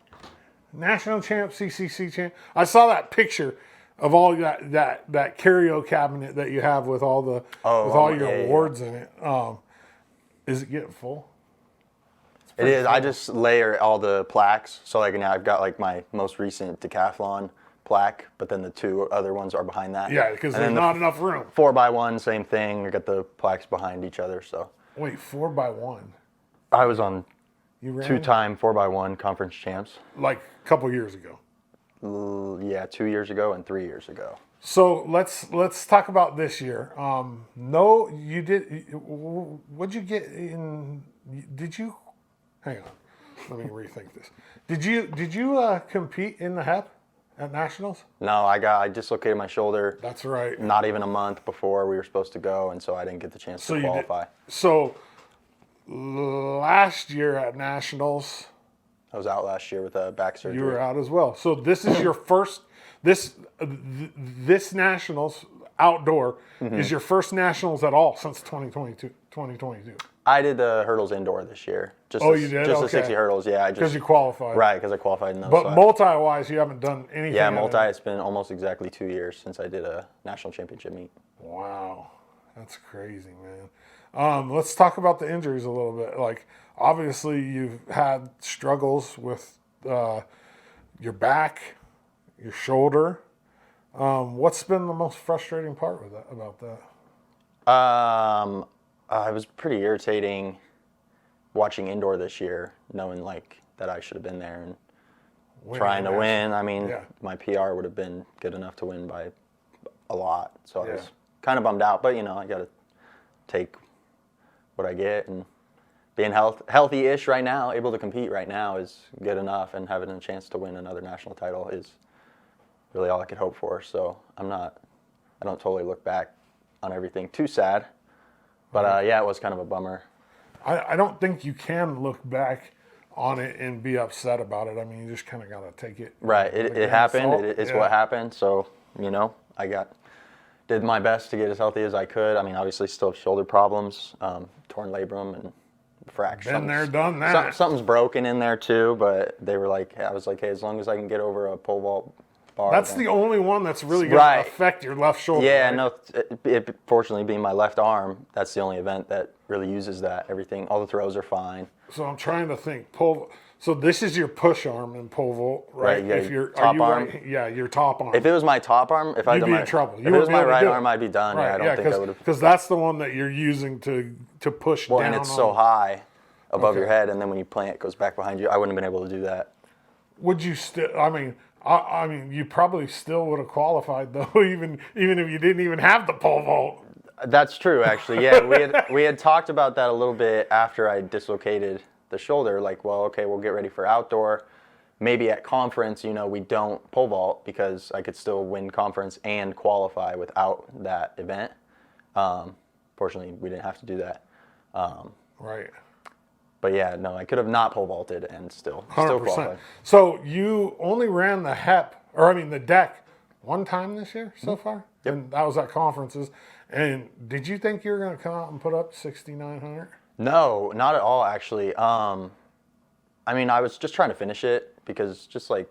National champ, CCC champ. I saw that picture of all that curio cabinet that you have with all the your awards in it. Is it getting full? It is. I just layer all the plaques. So like now I've got like my most recent decathlon plaque, but then the two other ones are behind that. Yeah, because And there's then the not enough room. 4x1, same thing. I got the plaques behind each other. So Wait, 4x1. I was on You ran 2-time 4x1 conference champs. like a couple years ago. Yeah, 2 years ago and 3 years ago. So let's talk about this year. No, you did. What'd you get in? Did you? Hang on. Let me rethink this. Did you compete in the HEP at nationals? No, I dislocated my shoulder That's right. not even a month before we were supposed to go, and so I didn't get the chance So to you did. qualify. So last year at nationals, I was out last year with a back surgery. you were out as well. So this is your first. This nationals outdoor is your first nationals at all since 2022. I did the hurdles indoor this year. Just Oh, you did? Just the Okay. 60 hurdles, yeah. Because you qualified. Right, because I qualified in those. But so multi-wise, you haven't done anything. yeah, other multi, than- it's been almost exactly 2 years since I did a national championship meet. Wow, that's crazy, man. Let's talk about the injuries a little bit. Like, obviously, you've had struggles with your back, your shoulder. What's been the most frustrating part with that, about that? It was pretty irritating watching indoor this year, knowing like that I should have been there and trying to win. I mean, Yeah. my PR would have been good enough to win by a lot. So I Yeah. was kind of bummed out, but I got to take what I get, and being healthy-ish right now, able to compete right now is good enough, and having a chance to win another national title is really all I could hope for. So I don't totally look back on everything too sad, but yeah, it was kind of a bummer. I don't think you can look back on it and be upset about it. I mean, you just kind of got to take it. Right, with a it grain of happened. salt. It's Yeah. what happened. So I did my best to get as healthy as I could. I mean, obviously, still have shoulder problems, torn labrum and fracture. Been there, done that. Something's broken in there too, but they were like, I was like, hey, as long as I can get over a pole vault bar. That's then- the only one that's really going Right. to affect your left shoulder. Yeah, right? no. Fortunately, being my left arm, that's the only event that really uses that. Everything, all the throws are fine. So I'm trying to think. So this is your push arm in pole vault, right? Right, yeah, If you're top arm. right? Yeah, your top arm. If it was my top arm, if I You'd done be my in trouble. If it was my right arm, I I'd be done. Yeah, I don't think I would have. because that's the one that you're using to push Well, down. and it's so on. high above Okay. your head, and then when you plant, it goes back behind you. I wouldn't have been able to do that. Would you still? I mean, you probably still would have qualified though, even if you didn't even have the pole vault. That's true, actually. Yeah, we had talked about that a little bit after I dislocated the shoulder. Like, well, okay, we'll get ready for outdoor. Maybe at conference, we don't pole vault because I could still win conference and qualify without that event. Fortunately, we didn't have to do that. Right. But yeah, no, I could have not pole vaulted and still 100%. qualified. So you only ran the deck one time this year so far? Yep. And that was at conferences. And did you think you were going to come out and put up 6,900? No, not at all, actually. I mean, I was just trying to finish it because just like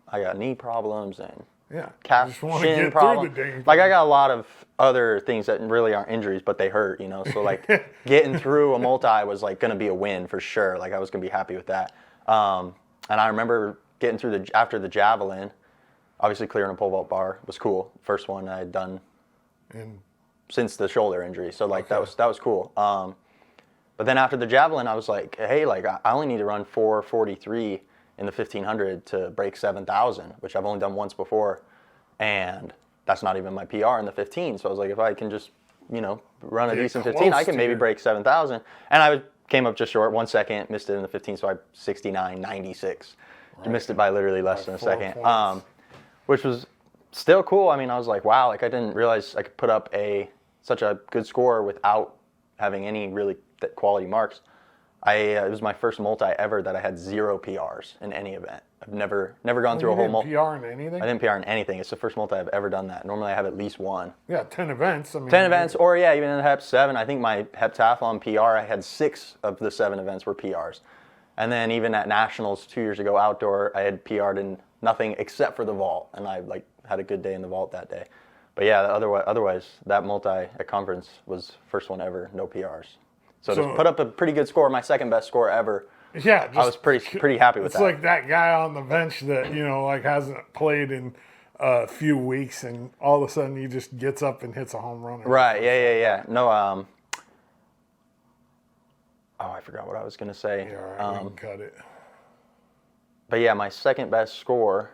I got knee problems and Yeah. calf Just want to shin get problem. through the dang Like I got a lot of other things that really aren't injuries, but they hurt, So like getting through a multi was like going to be a win for sure. Like I was going to be happy with that. And I remember getting through after the javelin, obviously clearing a pole vault bar was cool. First one I had done in since the shoulder injury. So like that was cool. But then after the javelin, I was like, hey, like I only need to run 4:43 in the 1500 to break 7,000, which I've only done once before, and that's not even my PR in the 15. So I was like, if I can just run a decent 15, I can maybe break 7,000. And I came up just short, 1 second, missed it in the 15, so I 69.96. Right. Missed it by literally less than a second, which was still cool. I mean, I was like, wow, like I didn't realize I could put up such a good score without having any really quality marks. It was my first multi ever that I had 0 PRs in any event. I've never gone through a whole multi. PR in anything? I didn't PR in anything. It's the first multi I've ever done that. Normally I have at least one. Yeah, 10 events. I mean, 10 events, or even in the Hep 7. I think my heptathlon PR, I had 6 of the 7 events were PRs. And then even at Nationals 2 years ago outdoor, I had PR'd in nothing except for the vault, and I had a good day in the vault that day. But yeah, otherwise that multi at conference was first one ever, no PRs. So to put up a pretty good score, my second best score ever. Yeah, I was pretty happy with that. It's like that guy on the bench that like hasn't played in a few weeks, and all of a sudden he just gets up and hits a home run. Right? Yeah. No. Oh, I forgot what I was gonna say. Yeah, all right, we can cut it. But yeah, my second best score.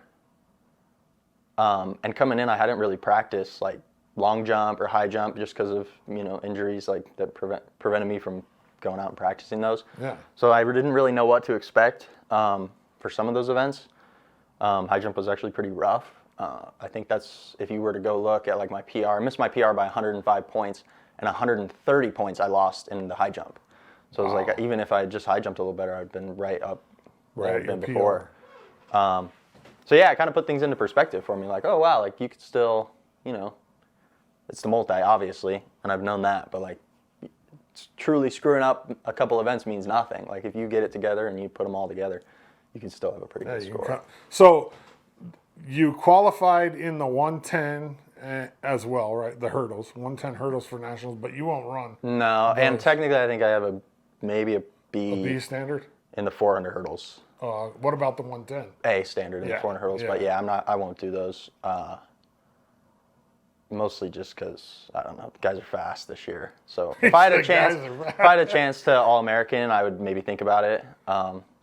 And coming in, I hadn't really practiced like long jump or high jump just because of injuries like that prevented me from going out and practicing those. Yeah. So I didn't really know what to expect for some of those events. High jump was actually pretty rough. I think that's, if you were to go look at like my PR, I missed my PR by 105 points, and 130 points I lost in the high jump. So it was like, even if I just high jumped a little better, I'd been right up where I'd been before. So yeah, it kind of put things into perspective for me. Like, oh wow, like you could still, it's the multi obviously, and I've known that, but like truly screwing up a couple events means nothing. Like if you get it together and you put them all together, you can still have a pretty good score. So you qualified in the 110 as well, right? The hurdles, 110 hurdles for nationals, but you won't run. No, and technically I think I have maybe a B. A B standard? In the 400 hurdles. What about the 110? A standard in the 400 hurdles, but yeah, I won't do those. Mostly just because, I don't know, the guys are fast this year. So if I had a chance to All-American, I would maybe think about it.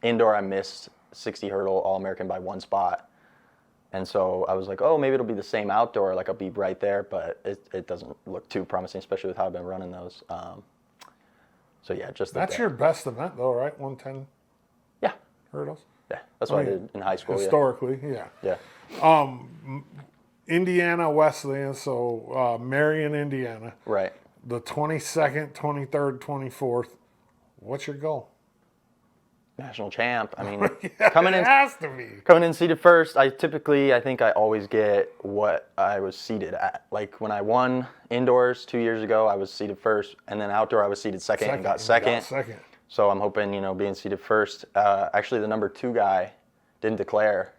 Indoor, I missed 60 hurdle All-American by 1 spot. And so I was like, oh, maybe it'll be the same outdoor, like I'll be right there, but it doesn't look too promising, especially with how I've been running those. So yeah, just that's your best event though, right? 110 hurdles? Yeah, that's what I did in high school. Historically, Yeah. Indiana Wesleyan, so Marion, Indiana. Right. The 22nd, 23rd, 24th. What's your goal? National champ. I mean, it has to be. Coming in seated first, I think I always get what I was seated at. Like when I won indoors 2 years ago, I was seated first, and then outdoor I was seated second and got second. So I'm hoping, being seated first. Actually, the number 2 guy didn't declare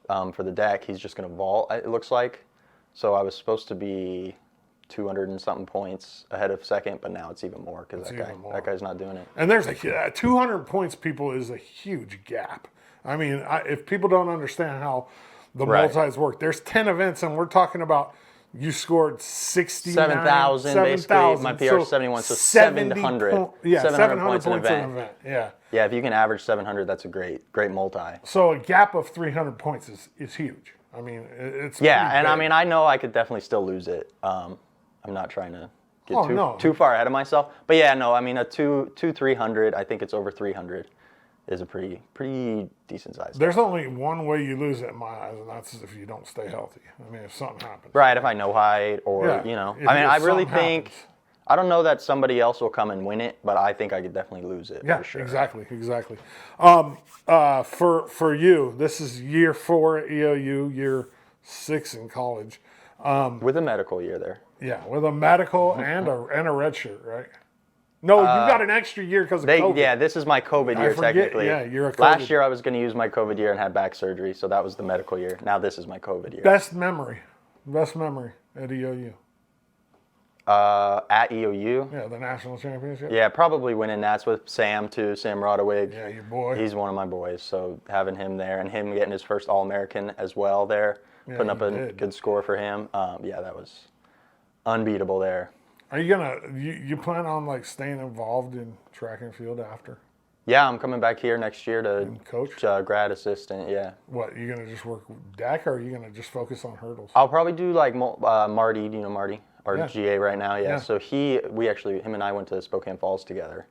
for the deck. He's just going to vault, it looks like. So I was supposed to be 200 and something points ahead of second, but now it's even more because that guy's not doing it. And there's 200 points, people, is a huge gap. I mean, if people don't understand how the multis work, there's 10 events, and we're talking about you scored 7,000 basically. My PR is 71, so 700. 700 points an event. Yeah, if you can average 700, that's a great multi. So a gap of 300 points is huge. I mean, it's and I mean, I know I could definitely still lose it. I'm not trying to get too far ahead of myself. But yeah, no, I mean, a 300, I think it's over 300, is a pretty decent size. There's only one way you lose it in my eyes, and that's if you don't stay healthy. I mean, if something happens. Right, if I know height or, I mean, I really think, I don't know that somebody else will come and win it, but I think I could definitely lose it for sure. Exactly. For you, this is year 4 at EOU, year 6 in college. With a medical year there. Yeah, with a medical and a red shirt, right? No, you got an extra year because of COVID. Yeah, this is my COVID year technically. Yeah, you're a COVID. Last year I was going to use my COVID year and had back surgery, so that was the medical year. Now this is my COVID year. Best memory at EOU. At EOU? Yeah, the national championship. Yeah, probably winning that's with Sam too, Sam Rodewig. Yeah, your boy. He's one of my boys, so having him there and him getting his first All-American as well there, putting up a good score for him. Yeah, that was unbeatable there. Are you you plan on like staying involved in track and field after? Yeah, I'm coming back here next year to coach? Grad assistant, yeah. What, you gonna just work deck, or are you gonna just focus on hurdles? I'll probably do like Marty, do you know Marty? Our Yeah. GA right now, yeah. Yeah. So him and I went to Spokane Falls together.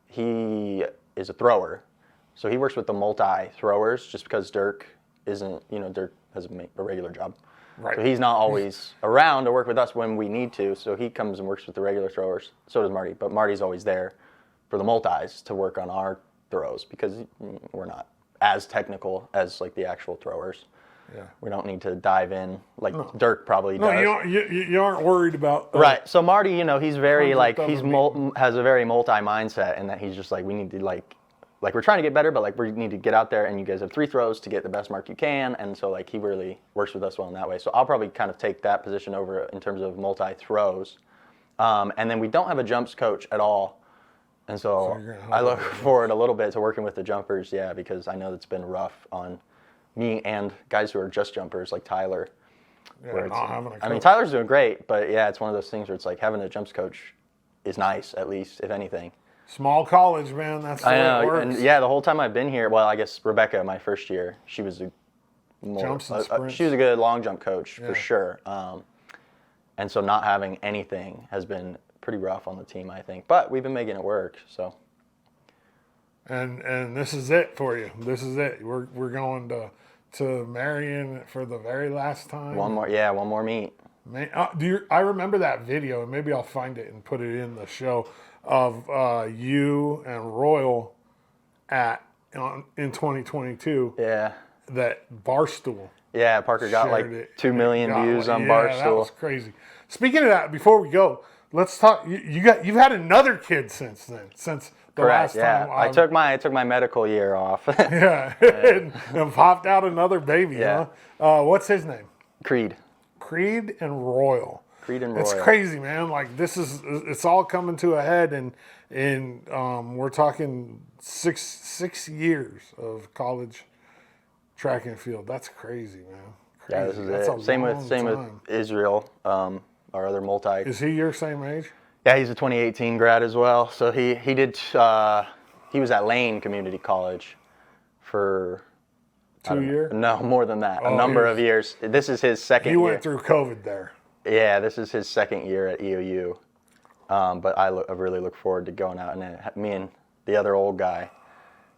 He is a thrower. So he works with the multi-throwers just because Dirk isn't, Dirk has a regular job. Right. So he's not always around to work with us when we need to. So he comes and works with the regular throwers. So does Marty. But Marty's always there for the multis to work on our throws because we're not as technical as like the actual throwers. Yeah. We don't need to dive in like Dirk probably does. No, you aren't worried about. Right. So Marty, he's very like has a very multi mindset, and that he's just like we need to like we're trying to get better, but like we need to get out there, and you guys have 3 throws to get the best mark you can, and so like he really works with us well in that way. So I'll probably kind of take that position over in terms of multi throws, and then we don't have a jumps coach at all, and so I look forward a little bit to working with the jumpers, yeah, because I know it's been rough on me and guys who are just jumpers like Tyler. Yeah, not having a coach. I mean, Tyler's doing great, but yeah, it's one of those things where it's like having a jumps coach is nice, at least, if anything. Small college, man. That's the I way know, it works. and yeah, the whole time I've been here, well, I guess Rebecca, my first year, she was Jumps and sprints. she was a good long jump coach for sure. And so not having anything has been pretty rough on the team, I think. But we've been making it work, so. And this is it for you. This is it. We're going to Marion for the very last time. One more meet. Man, I remember that video, and maybe I'll find it and put it in the show of you and Royal in 2022. Yeah. That Barstool. Yeah, Parker got like shared it. 2 million views on Barstool. That was crazy. Speaking of that, before we go, let's talk. You've had another kid since then. Since the Correct, last time. I took my medical year off. Yeah, and popped out another baby. Yeah. Huh? What's his name? Creed and Royal. and It's Royal. crazy, man. Like it's all coming to a head, and we're talking six years of college track and field. That's crazy, man. Crazy. Yeah, this is That's it. a Same long with time. Israel, our other multi. Is he your same age? Yeah, he's a 2018 grad as well. So he was at Lane Community College for 2 years? No, more than that. Oh, a number of years. This is his second He year. went through COVID there. Yeah, this is his second year at EOU. But I really look forward to going out and me and the other old guy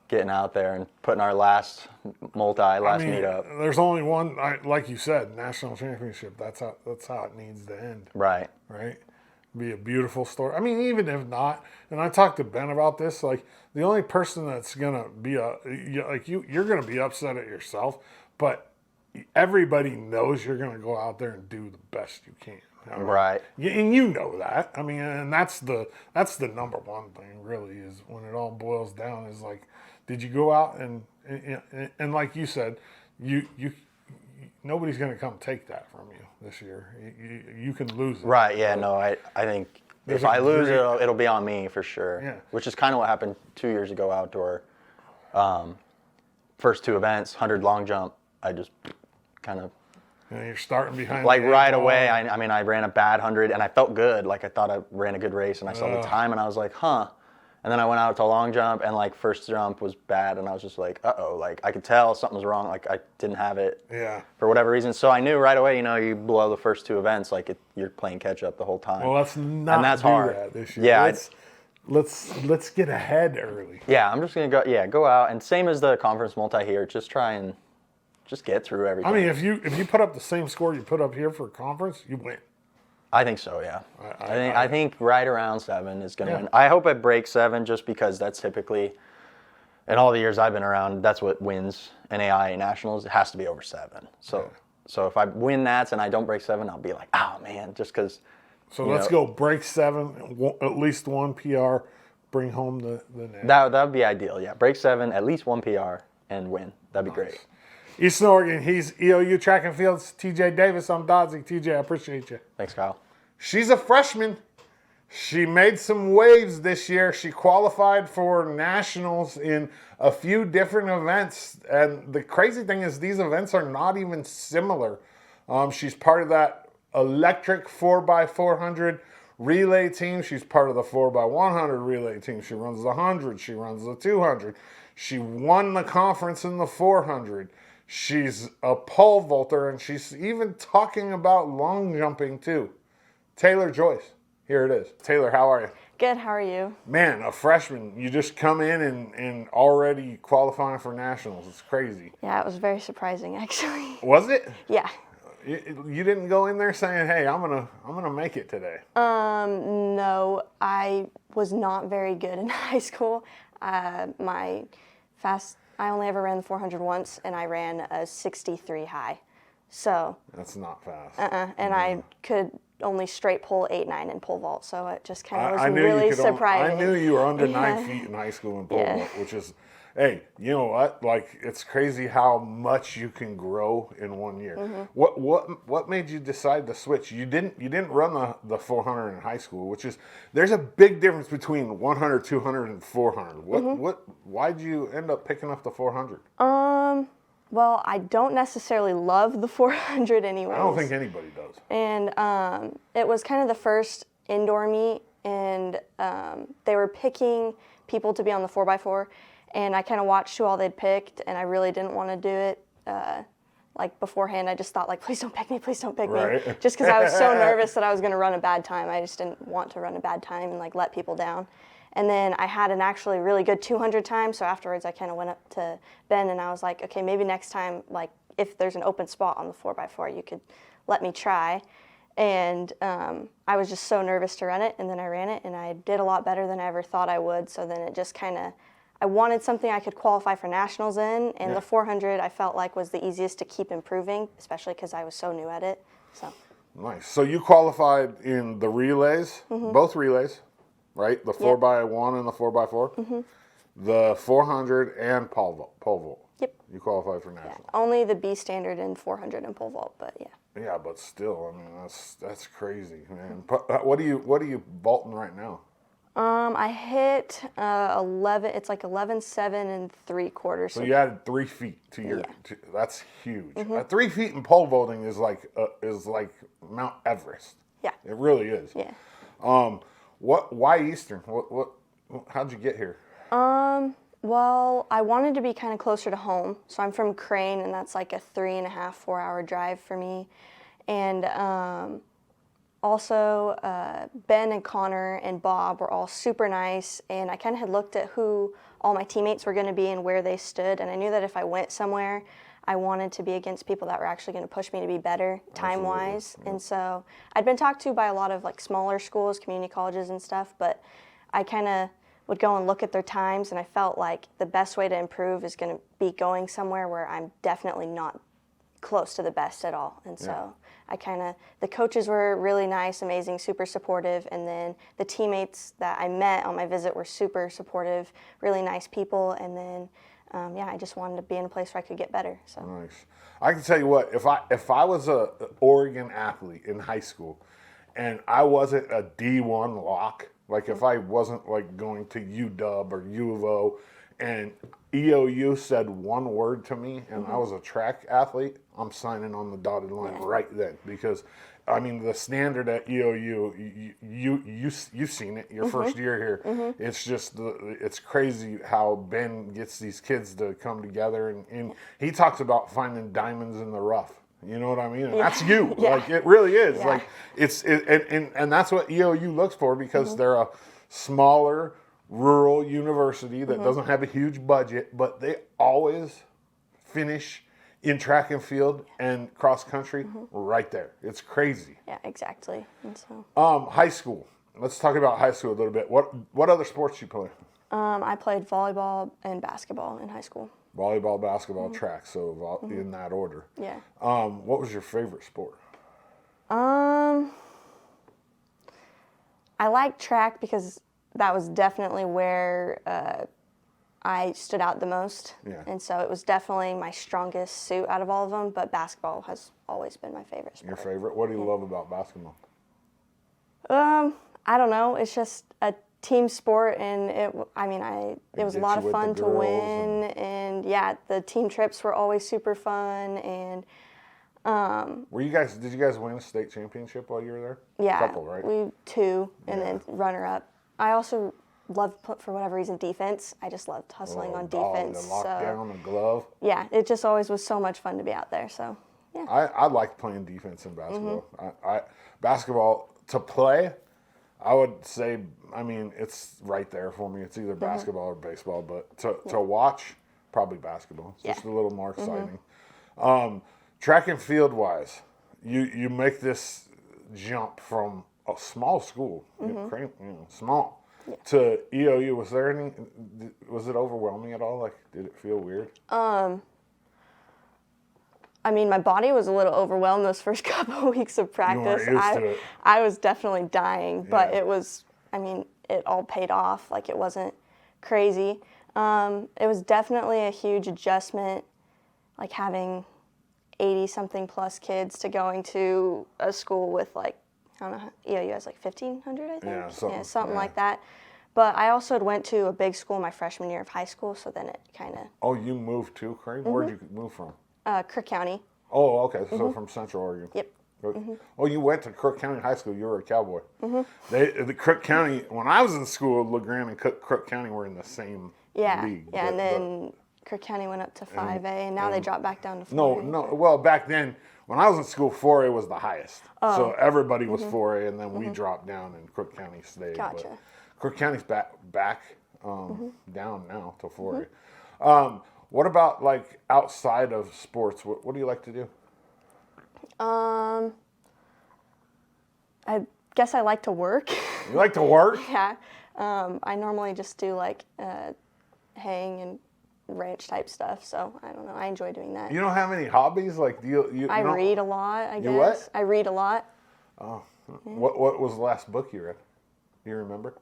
getting out there and putting our last meetup. There's only one, like you said, national championship. That's how it needs to end. Right. Right? Be a beautiful story. I mean, even if not, and I talked to Ben about this, like the only person that's gonna be you're gonna be upset at yourself, but everybody knows you're gonna go out there and do the best you can. Right. And you know that. I mean, and that's the number one thing really, is when it all boils down, is like, did you go out and like you said, you nobody's gonna come take that from you this year. You can lose it. Right. Yeah. No. I think if I lose, it'll be on me for sure. Yeah. Which is kind of what happened 2 years ago outdoor. First 2 events, 100 long jump. I just kind of You're starting behind. like the right eight ball. away. I mean, I ran a bad 100 and I felt good. Like I thought I ran a good race, and I saw the time and I was like, huh. And then I went out to long jump, and like first jump was bad, and I was just like, uh-oh. Like I could tell something was wrong. Like I didn't have it. Yeah. For whatever reason. So I knew right away, you blow the first 2 events, like you're playing catch up the whole time. Well, let's not that's do hard. that this year. Yeah, Let's get ahead early. Yeah, I'm just gonna go out, and same as the conference multi here, just try and just get through everything. I mean, if you put up the same score you put up here for a conference, you win. I think so, yeah. I think right around 7 is gonna win. I hope I break 7, just because that's typically, in all the years I've been around, that's what wins NAI nationals. It has to be over 7. So if I win that and I don't break 7, I'll be like, oh man, just because. So let's go break 7, at least 1 PR, bring home the net. That would be ideal, yeah. Break 7, at least 1 PR, and win. That'd be great. Eastern Oregon, he's EOU Track and Fields. TJ Davis, I'm Dodzy. TJ, I appreciate you. Thanks, Kyle. She's a freshman. She made some waves this year. She qualified for nationals in a few different events. And the crazy thing is, these events are not even similar. She's part of that electric 4x400 relay team. She's part of the 4x100 relay team. She runs the 100. She runs the 200. She won the conference in the 400. She's a pole vaulter, and she's even talking about long jumping too. Taylor Joyce. Here it is. Taylor, how are you? Good, how are you? Man, a freshman. You just come in and already qualifying for nationals. It's crazy. Yeah, it was very surprising, actually. Was it? Yeah. You didn't go in there saying, "Hey, I'm gonna make it today." No, I was not very good in high school. I only ever ran the 400 once, and I ran a 63 high. So. That's not fast. And I could only straight pull 8-9 in pole vault, so it just kind of was I knew really you could surprising. I knew you were under 9 feet in high school in pole vault, which is, hey, you know what? Like, it's crazy how much you can grow in 1 year. What made you decide to switch? You didn't run the 400 in high school, which is, there's a big difference between 100, 200, and 400. Why'd you end up picking up the 400? Well, I don't necessarily love the 400 anyways. I don't think anybody does. And it was kind of the first indoor meet, and they were picking people to be on the 4x4, and I kind of watched who all they'd picked, and I really didn't want to do it. Like beforehand, I just thought, like, please don't pick me, please don't pick me. Just because I was so nervous that I was going to run a bad time. I just didn't want to run a bad time and, like, let people down. And then I had an actually really good 200 time, so afterwards I kind of went up to Ben and I was like, okay, maybe next time, like, if there's an open spot on the 4x4, you could let me try. And I was just so nervous to run it, and then I ran it, and I did a lot better than I ever thought I would. So then it just kind of, I wanted something I could qualify for nationals in, and the 400 I felt like was the easiest to keep improving, especially because I was so new at it. So. Nice. So you qualified in the relays, both relays. Right? The 4x1 and the 4x4? The 400 and pole vault. Yep. You qualified for national. Yeah. Only the B standard in 400 and pole vault, but yeah. Yeah, but still, I mean, that's crazy, man. What are you vaulting right now? I hit 11. It's like 11.7 and 3/4. So you added 3 feet to your. That's huge. 3 feet in pole vaulting is like Mount Everest. Yeah. It really is. Yeah. Why Eastern? How'd you get here? Well, I wanted to be kind of closer to home. So I'm from Crane, and that's like a 3.5, 4 hour drive for me. And also, Ben and Connor and Bob were all super nice. And I kind of had looked at who all my teammates were going to be and where they stood. And I knew that if I went somewhere, I wanted to be against people that were actually going to push me to be better time-wise. And so I'd been talked to by a lot of like smaller schools, community colleges and stuff, but I kind of would go and look at their times, and I felt like the best way to improve is going to be going somewhere where I'm definitely not close to the best at all. And so the coaches were really nice, amazing, super supportive, and then the teammates that I met on my visit were super supportive, really nice people, and then I just wanted to be in a place where I could get better. So nice. I can tell you what, if I was a Oregon athlete in high school, and I wasn't a D1 lock, like if I wasn't like going to UW or U of O, and EOU said one word to me, and I was a track athlete, I'm signing on the dotted line right then, because I mean, the standard at EOU, you've seen it your first year here. It's just, it's crazy how Ben gets these kids to come together, and he talks about finding diamonds in the rough. You know what I mean? And that's you. Like, it really is. Like, and that's what EOU looks for, because they're a smaller, rural university that doesn't have a huge budget, but they always finish in track and field and cross country right there. It's crazy. Yeah, exactly. And so high school. Let's talk about high school a little bit. What other sports you play? I played volleyball and basketball in high school. Volleyball, basketball, track. So in that order. Yeah. What was your favorite sport? I like track because that was definitely where I stood out the most. Yeah. And so it was definitely my strongest suit out of all of them, but basketball has always been my favorite sport. Your favorite? What do you love about basketball? I don't know. It's just a team sport, and it was a lot of fun to win, and yeah, the team trips were always super fun, and Did you guys win a state championship while you were there? Yeah, Couple, right? we 2, and Yeah. then runner-up. I also loved, for whatever reason, defense. I just loved hustling on defense. The lockdown, the glove. Yeah, it just always was so much fun to be out there. So, yeah. I like playing defense in basketball. Mm-hmm. I basketball to play, I would say, I mean, it's right there for me. It's either Mm-hmm. basketball or baseball, but to watch, probably basketball. It's just a little more exciting. Track and field wise, you make this jump from a small school, small, to EOU. Was it overwhelming at all? Like, did it feel weird? I mean, my body was a little overwhelmed those first couple of weeks of practice. used to it. I was definitely dying, but Yeah. it was, I mean, it all paid off. Like, it wasn't crazy. It was definitely a huge adjustment, like having 80-something plus kids to going to a school with, like, I don't know, EOU has like 1,500, I think. Yeah, something yeah. like that. But I also had went to a big school my freshman year of high school, so then it kind of, Oh, you moved to Crane? Where'd you move from? Crook County. Oh, okay. So from Central Oregon. Yep. Oh, you went to Crook County High School. You were a Cowboy. The Crook County, when I was in school, LeGrand and Crook County were in the same league. Yeah, and then Crook County went up to 5A, and now they dropped back down to 4A. No. Well, back then, when I was in school, 4A was the highest. So everybody was 4A, and then we dropped down, and Crook County stayed. Gotcha. But Crook County's back down now to 4A. What about, like, outside of sports? What do you like to do? I guess I like to work. You like to work? Yeah. I normally just do like hang and ranch type stuff. So I don't know. I enjoy doing that. You don't have any hobbies? Like, do you I don't- read a lot, I guess. You what? I read a lot. What was the last book you read? Do you remember?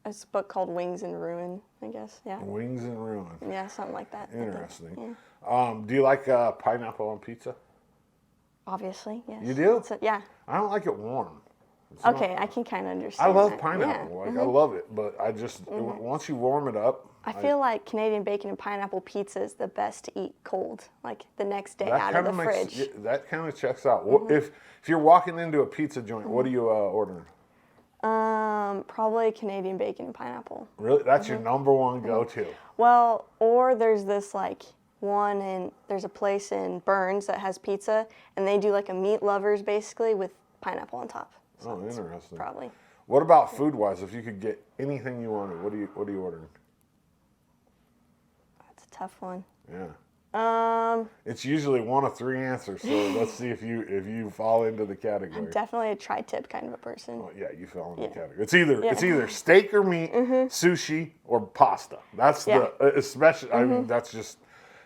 It's a book called Wings and Ruin, I guess. Yeah. Wings and Ruin. Yeah, something like that. I think. Interesting. Yeah. Do you like pineapple on pizza? Obviously, yes. You do? Yeah. I don't like it warm. It's Okay, not- I can kind of I understand love that. pineapple. Yeah. Like, I love it, but I just once you warm it up, I feel like Canadian bacon and pineapple pizza is the best to eat cold, like the next day that out of the kinda fridge. makes that kind of checks out. If you're walking into a pizza joint, what are you ordering? Probably Canadian bacon and pineapple. Really, that's your number one go-to. Well, or there's this like there's a place in Burns that has pizza, and they do like a meat lovers basically with pineapple on top. So Oh, it's interesting. Probably. What about food-wise? If you could get anything you wanted, what are you ordering? That's a tough one. Yeah. Um, It's usually one of three answers, so let's see if you fall into the category. definitely a tri-tip kind of a person. Well, yeah, you fell into the Yeah. category. It's either steak or meat, sushi or pasta. That's Yeah. especially. I mean, that's just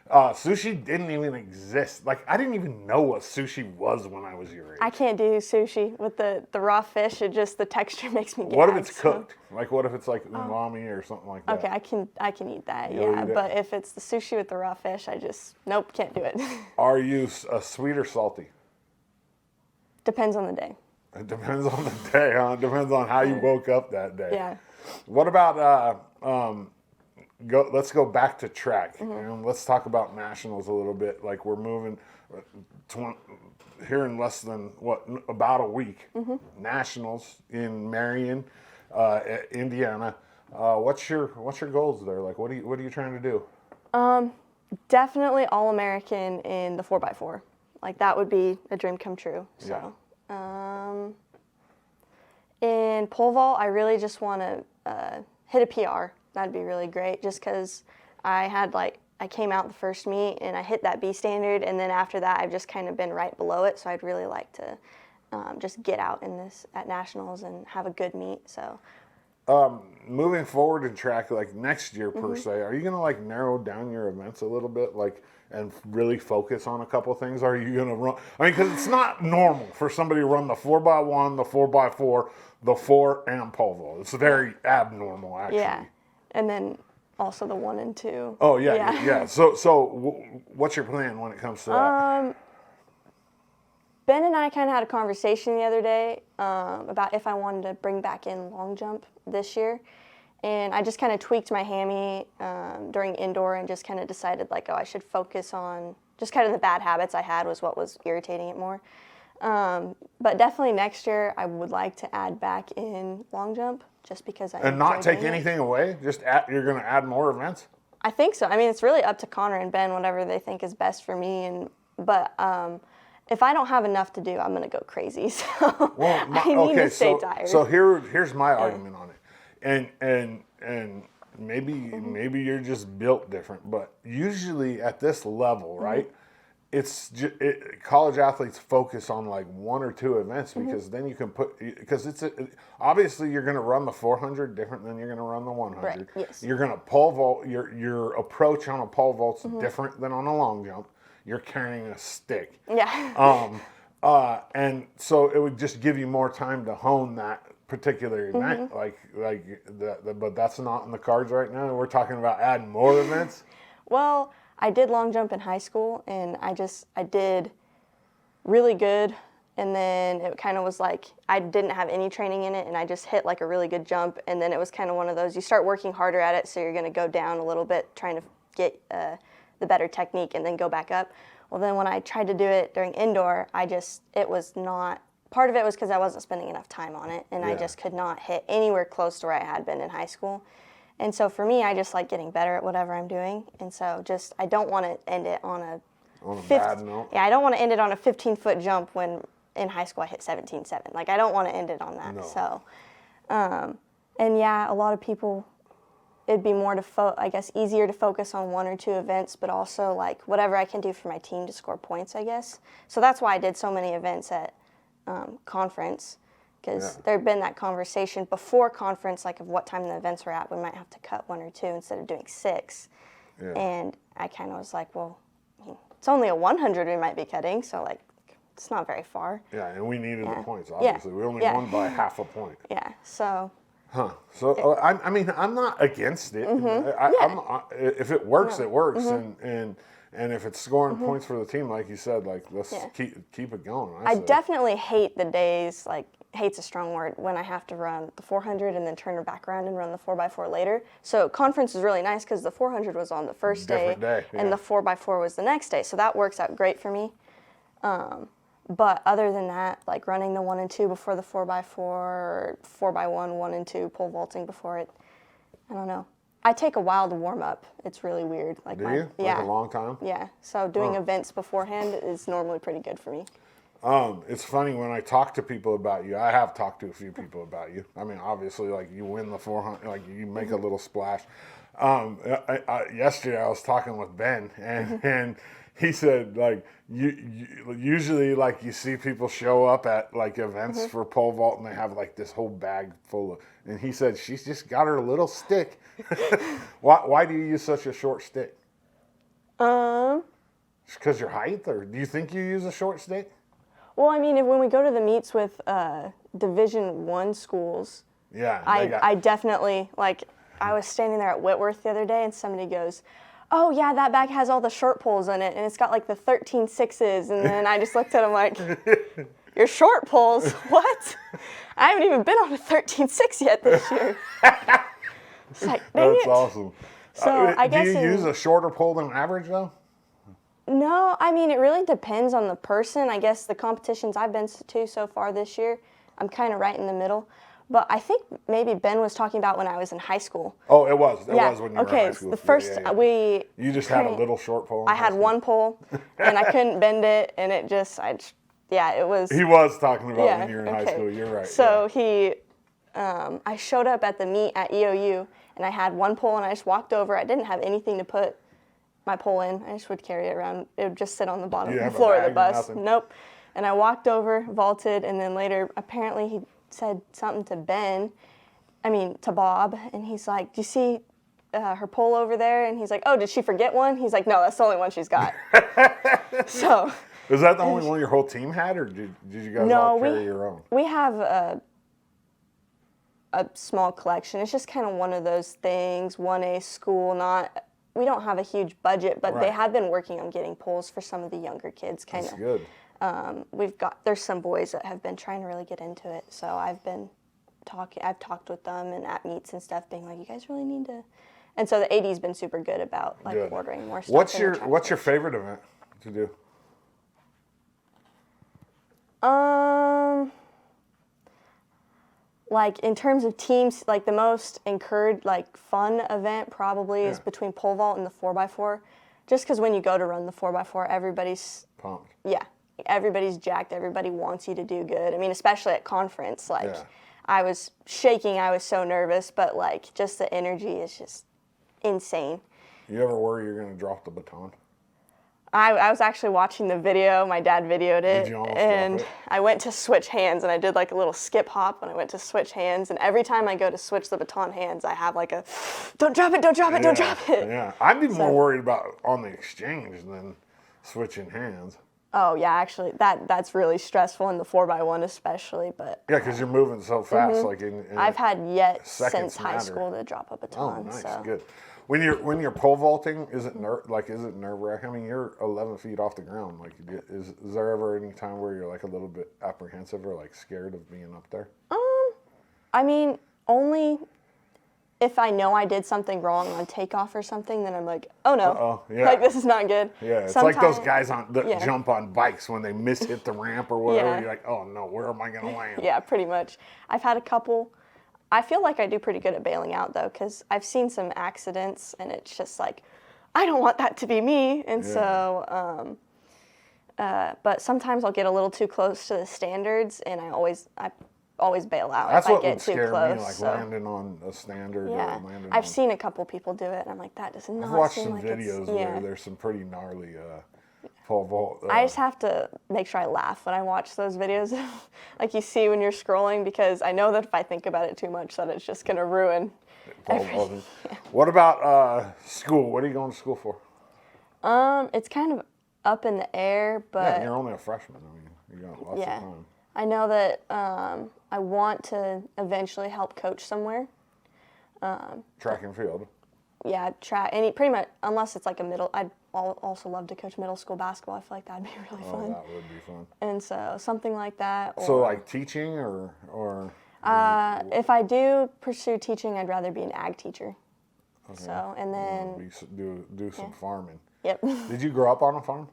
sushi didn't even exist. Like, I didn't even know what sushi was when I was your age. I can't do sushi with the raw fish. The texture makes me gag. What if it's so- cooked? Like, what if it's like umami or something like that? Okay, I can eat that. You'll Yeah, eat it? but if it's the sushi with the raw fish, nope, can't do it. Are you sweet or salty? Depends on the day. It depends on the day, huh? It depends on how you woke up that day. Yeah. What about let's go back to track and let's talk about nationals a little bit. Like, we're moving here in less than about a week. Nationals in Marion, Indiana. What's your goals there? Like, what are you trying to do? Definitely All-American in the 4x4. Like, that would be a dream come true. So, in pole vault, I really just want to hit a PR. That'd be really great, just because I came out the first meet and I hit that B standard, and then after that, I've just kind of been right below it. So I'd really like to just get out in this at nationals and have a good meet. So. Moving forward in track, like next year per se, are you gonna like narrow down your events a little bit, like, and really focus on a couple things? Are you gonna run? I mean, because it's not normal for somebody to run the 4x1, the 4x4, the 4 and pole vault. It's very abnormal, actually. Yeah, and then also the 1 and 2. Oh yeah. So what's your plan when it comes to that? Ben and I kind of had a conversation the other day about if I wanted to bring back in long jump this year. And I just kind of tweaked my hammy during indoor and just kind of decided, like, I should focus on just kind of the bad habits I had was what was irritating it more. But definitely next year I would like to add back in long jump just because I And not enjoy take doing it. anything away? Just you're going to add more events? I think so. I mean, it's really up to Connor and Ben, whatever they think is best for me. But if I don't have enough to do, I'm going to go crazy. So Well, I need to stay tired. So here's my argument on it. And maybe you're just built different, but usually at this level, right? It's college athletes focus on like 1 or 2 events because then you can because obviously you're going to run the 400 different than you're going to run the 100. Right, yes. You're going to pole vault. Your approach on a pole vault's different than on a long jump. You're carrying a stick. Yeah. And so it would just give you more time to hone that particular event. But that's not in the cards right now. We're talking about adding more events. Well, I did long jump in high school, and I did really good, and then it kind of was like I didn't have any training in it, and I just hit like a really good jump, and then it was kind of one of those, you start working harder at it, so you're going to go down a little bit trying to get the better technique and then go back up. Well, then when I tried to do it during indoor, it was not, part of it was because I wasn't spending enough time on it, and I just could not hit anywhere close to where I had been in high school. And so for me, I just like getting better at whatever I'm doing. And so I don't want to end it on a bad note. Yeah, I don't want to end it on a 15-foot jump when in high school I hit 17.7. Like, I don't want to end it on that. No. So, and yeah, a lot of people, it'd be more I guess easier to focus on 1 or 2 events, but also like whatever I can do for my team to score points, I guess. So that's why I did so many events at conference. Because there had been that conversation before conference, like of what time the events were at, we might have to cut 1 or 2 instead of doing 6. Yeah. And I kind of was like, well, it's only a 100 we might be cutting, so like it's not very far. Yeah, and we needed the points, obviously. We only won by half a point. Yeah, so. Huh. So, I mean, I'm not against it. If it works, it works. And if it's scoring points for the team, like you said, like let's keep it going. I definitely hate the days, like hate's a strong word, when I have to run the 400 and then turn back around and run the 4x4 later. So conference is really nice because the 400 was on the first day, and the 4x4 was the next day. So that works out great for me. But other than that, like running the 1 and 2 before the 4x4, or 4x1, 1 and 2, pole vaulting before it, I don't know. I take a while to warm up. It's really weird. Like Do you? Yeah. Like a long time? Yeah. So doing events beforehand is normally pretty good for me. It's funny when I talk to people about you. I have talked to a few people about you. I mean, obviously, like you win the 400, like you make a little splash. Yesterday I was talking with Ben, and he said like you usually like you see people show up at like events for pole vault and they have like this whole bag full of. And he said she's just got her little stick. Why do you use such a short stick? Because your height, or do you think you use a short stick? Well, I mean, when we go to the meets with Division I schools, I definitely, like, I was standing there at Whitworth the other day and somebody goes, oh, yeah, that bag has all the short poles in it, and it's got, like, the 13 6s, and then I just looked at him like, your short poles? What? I haven't even been on a 13 6 yet this year. It's like, dang That's it. awesome. So I guess do you use a shorter pole than average, though? No, I mean, it really depends on the person. I guess the competitions I've been to so far this year, I'm kind of right in the middle. But I think maybe Ben was talking about when I was in high school. Oh, it was. It was when you were in high school. The first, You just had a little short pole. I had one pole, and I couldn't bend it, and it just, it was. He was talking about when you were in high school. You're right. So I showed up at the meet at EOU, and I had one pole, and I just walked over. I didn't have anything to put my pole in. I just would carry it around. It would just sit on the bottom of the floor of the bus. Nope. And I walked over, vaulted, and then later, apparently he said something to Bob, and he's like, do you see her pole over there? And he's like, oh, did she forget one? He's like, no, that's the only one she's got. So. Is that the only one your whole team had, or did you guys all carry your own? We have a small collection. It's just kind of one of those things, 1A school, we don't have a huge budget, but they have been working on getting poles for some of the younger kids. That's good. There's some boys that have been trying to really get into it, so I've talked with them and at meets and stuff, being like, you guys really need to. And so the AD's been super good about ordering more stuff. What's your favorite event? to do? Like in terms of teams, like the most fun event probably is between pole vault and the 4x4. Just because when you go to run the 4x4, everybody's Pumped. yeah, everybody's jacked. Everybody wants you to do good. I mean, especially at conference, like I was shaking. I was so nervous, but like just the energy is just insane. You ever worry you're going to drop the baton? I was actually watching the video. My dad videoed it, Did you almost and drop it? I went to switch hands, and I did like a little skip hop when I went to switch hands. And every time I go to switch the baton hands, I have like a, don't drop it, don't drop it, don't drop it. Yeah, I'd be more worried about on the exchange than switching hands. Oh yeah, actually, that's really stressful in the 4x1 especially. But Yeah, because you're moving so fast. Like in I've had yet seconds since high matter. school to drop a Oh, baton. nice, So. good. When you're pole vaulting, is it nerve wracking? I mean, you're 11 feet off the ground. Like, is there ever any time where you're like a little bit apprehensive or like scared of being up there? I mean, only if I know I did something wrong on takeoff or something, then I'm like, oh no, yeah. like this is not good. Yeah, it's like those guys that Yeah. jump on bikes when they hit the ramp or whatever. Yeah. You're like, oh no, where am I gonna land? Yeah, pretty much. I've had a couple. I feel like I do pretty good at bailing out though, because I've seen some accidents, and it's just like, I don't want that to be me. And so, but sometimes I'll get a little too close to the standards, and I always bail out That's if I what get would too scare close. me, like so. landing on a standard Yeah, or landing I've on... seen a couple people do it, and I'm like, that does not I've watched seem some like videos it's, where there's some pretty gnarly pole vault. I just have to make sure I laugh when I watch those videos, like you see when you're scrolling, because I know that if I think about it too much, that it's just gonna ruin pole everything. vaulting. What about school? What are you going to school for? It's kind of up in the air, but Yeah, you're only a freshman. I mean, you got lots of time. I know that I want to eventually help coach somewhere. Track and field. Yeah, pretty much, unless it's like a middle. I'd also love to coach middle school basketball. I feel like that'd be really Oh, fun. that would be fun. And so something like that. Or, So like teaching or if I do pursue teaching, I'd rather be an ag teacher. Okay. So and then do some farming. yep. Did you grow up on a farm?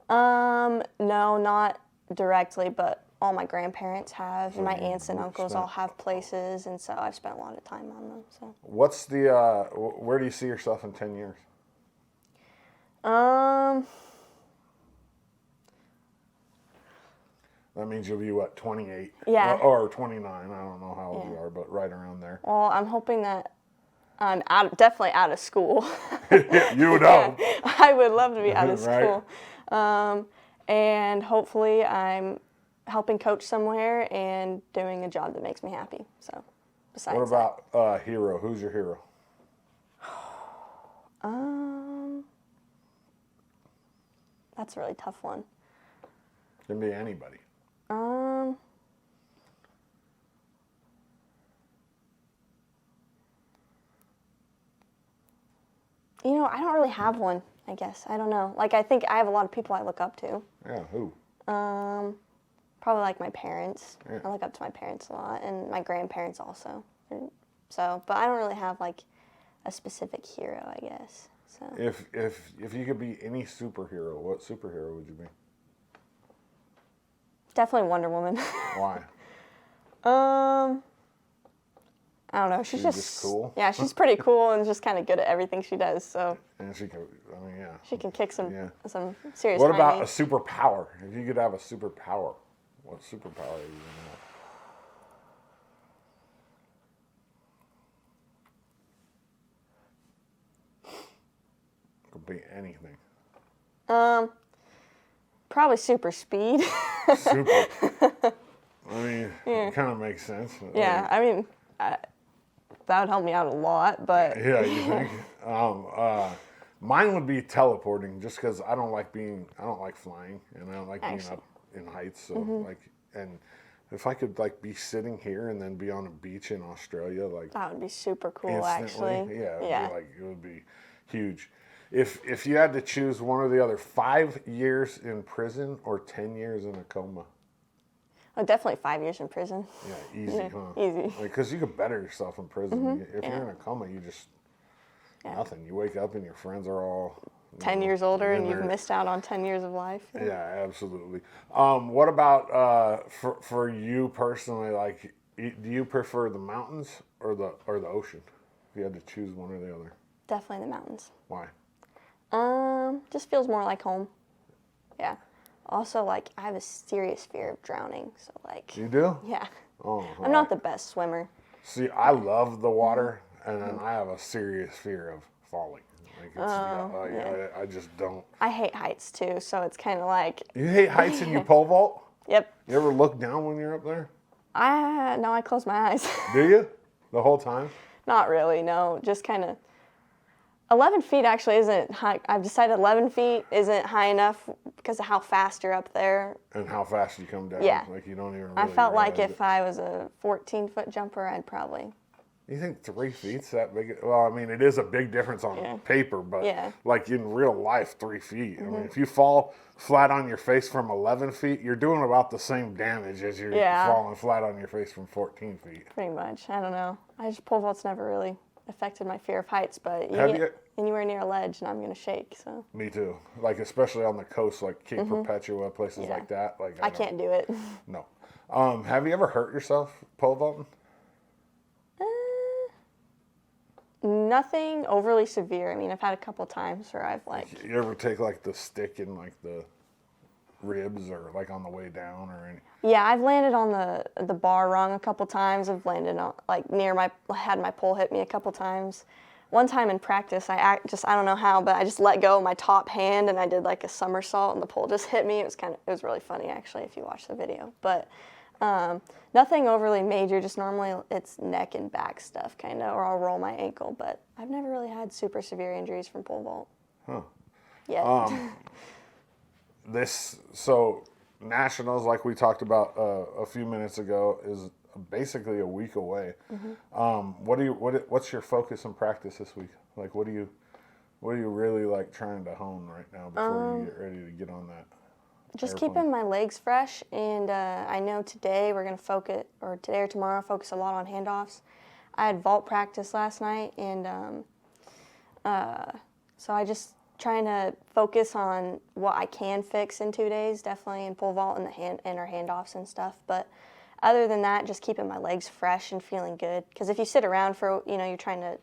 No, not directly, but all my grandparents have, and my you aunts and uncles all have places, and so I've spent a lot of time on them. So. What's the where do you see yourself in 10 years? That means you'll be what, 28? Yeah. Or 29. I don't know how old you are, but right around there. Well, I'm hoping that I'm definitely out of school. You know. I would love to be out of Right. school. And hopefully I'm helping coach somewhere and doing a job that makes me happy. So besides What about hero? Who's your hero? that's a really tough one. Can be anybody. You know, I don't really have one, I guess. I don't know. Like, I think I have a lot of people I look up to. Yeah, who? Probably like my parents. Yeah. I look up to my parents a lot, and my grandparents also. So, but I don't really have like a specific hero, I guess. So. If you could be any superhero, what superhero would you be? Definitely Wonder Woman. Why? I don't know. She's just cool? Yeah, she's pretty cool and just kind of good at everything she does. So And she can, I mean, yeah. she can kick some Yeah. serious. What about high a superpower? If you could have a superpower, what superpower are you gonna have? Could be anything. Probably super speed. Super. I mean, it kind of makes sense. Yeah, I mean, that would help me out a lot, but Yeah, you think? Mine would be teleporting, just because I don't like flying, and I don't like being Actually. up in heights. So and if I could be sitting here and then be on a beach in Australia, that would be super cool, instantly, actually. yeah, it would be huge. If you had to choose one or the other, 5 years in prison or 10 years in a coma. Oh, definitely 5 years in prison. Yeah, easy, huh? Easy. Because you could better yourself in prison. If you're in a coma, you just nothing. You wake up and your friends are all 10 years older and you've they're- missed out on 10 years of life. Yeah, absolutely. What about for you personally? Like, do you prefer the mountains or the ocean? If you had to choose one or the other, Definitely the mountains. why? Just feels more like home. Yeah. Also, like, I have a serious fear of drowning. So, like, You do? yeah. Oh, I'm not the best swimmer. See, I love the water, and then I have a serious fear of falling. Like, yeah. I just don't. I hate heights too, so it's kind of like, You hate heights and you pole vault? yep. You ever look down when you're up there? I close my eyes. Do you? The whole time? Not really, no. Just kind of. 11 feet actually isn't high. I've decided 11 feet isn't high enough because of how fast you're up there. And how fast you come down? Yeah. Like, you don't even really I felt like realize if I was a 14-foot jumper, I'd probably. You think 3 feet's that big? Well, I mean, it is a big difference on Yeah. paper, but Yeah. like in real life, 3 feet. I mean, if you fall flat on your face from 11 feet, you're doing about the same damage as you're Yeah. falling flat on your face from 14 feet. Pretty much. I don't know. Pole vault's never really affected my fear of heights, but you Have get you- anywhere near a ledge and I'm gonna shake. So Me too. Like, especially on the coast, like Cape Perpetua, places Yeah. like that. Like, I don't- can't do it. No. Have you ever hurt yourself pole vaulting? Nothing overly severe. I mean, I've had a couple times where I've like, You ever take like the stick in like the ribs or like on the way down or any? yeah, I've landed on the bar rung a couple times. I've landed on like had my pole hit me a couple times. One time in practice, I don't know how, but I just let go of my top hand and I did like a somersault and the pole just hit me. It was really funny actually if you watch the video. But nothing overly major. Just normally it's neck and back stuff kind of, or I'll roll my ankle. But I've never really had super severe injuries from pole vault. Huh. Yeah. So nationals, like we talked about a few minutes ago, is basically a week away. What's your focus in practice this week? Like, what are you really like trying to hone right now before you get ready to get on that? Just airplane? keeping my legs fresh, and I know today we're going to focus, or today or tomorrow, focus a lot on handoffs. I had vault practice last night, and so I just trying to focus on what I can fix in 2 days, definitely in pole vault and our handoffs and stuff. But other than that, just keeping my legs fresh and feeling good. Because if you sit around for, you're trying to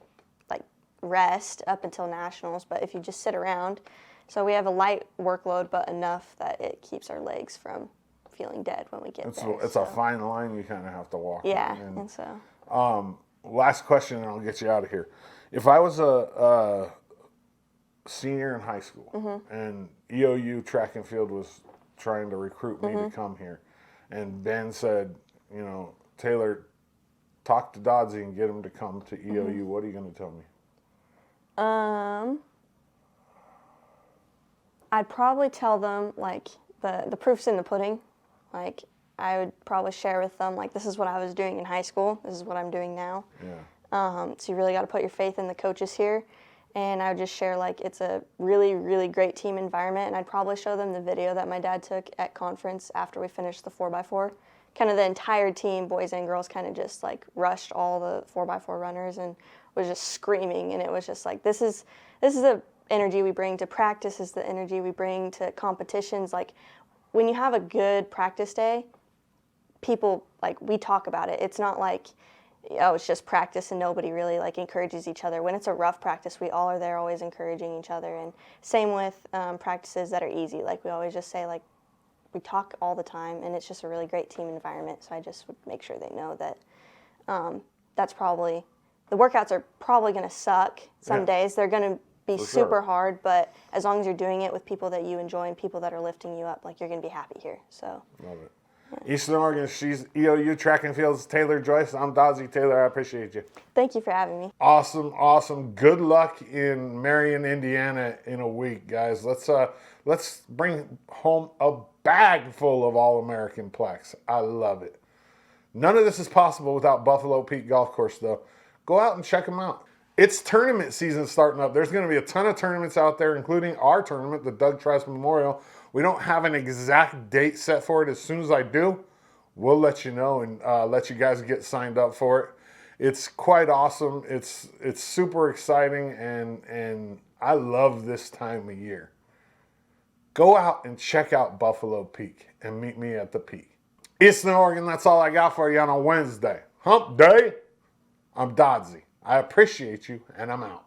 like rest up until nationals, but if you just sit around. So we have a light workload, but enough that it keeps our legs from feeling dead when we get there. It's a fine line you kind of have to walk. Yeah, And, and so. last question, and I'll get you out of here. If I was a senior in high school and EOU track and field was trying to recruit me to come here, and Ben said, Taylor, talk to Dodsey and get him to come to EOU, what are you going to tell me? I'd probably tell them, like, the proof's in the pudding. Like, I would probably share with them, like, this is what I was doing in high school. This is what I'm doing now. Yeah. So you really got to put your faith in the coaches here. And I would just share, like, it's a really, really great team environment. And I'd probably show them the video that my dad took at conference after we finished the 4x4. Kind of the entire team, boys and girls, kind of just, like, rushed all the 4x4 runners and was just screaming. And it was just like, this is the energy we bring to practice, is the energy we bring to competitions. Like, when you have a good practice day, people, like, we talk about it. It's not like, oh, it's just practice and nobody really, like, encourages each other. When it's a rough practice, we all are there always encouraging each other. And same with practices that are easy. Like, we always just say, like, we talk all the time, and it's just a really great team environment. So I just would make sure they know that that's probably, the workouts are probably going to suck some Yeah. days. They're going to be For super sure. hard, but as long as you're doing it with people that you enjoy and people that are lifting you up, like, you're going to be happy here. So Love it. Eastern Oregon, she's EOU track and field's Taylor Joyce. I'm Dodsey. Taylor, I appreciate you. thank you for having me. Awesome, awesome. Good luck in Marion, Indiana in a week, guys. Let's bring home a bag full of All-American plaques. I love it. None of this is possible without Buffalo Peak Golf Course, though. Go out and check them out. It's tournament season starting up. There's going to be a ton of tournaments out there, including our tournament, the Doug Trice Memorial. We don't have an exact date set for it. As soon as I do, we'll let you know and let you guys get signed up for it. It's quite awesome. It's super exciting, and I love this time of year. Go out and check out Buffalo Peak and meet me at the Peak. Eastern Oregon, that's all I got for you on a Wednesday. Hump Day. I'm Dodsey. I appreciate you, and I'm out.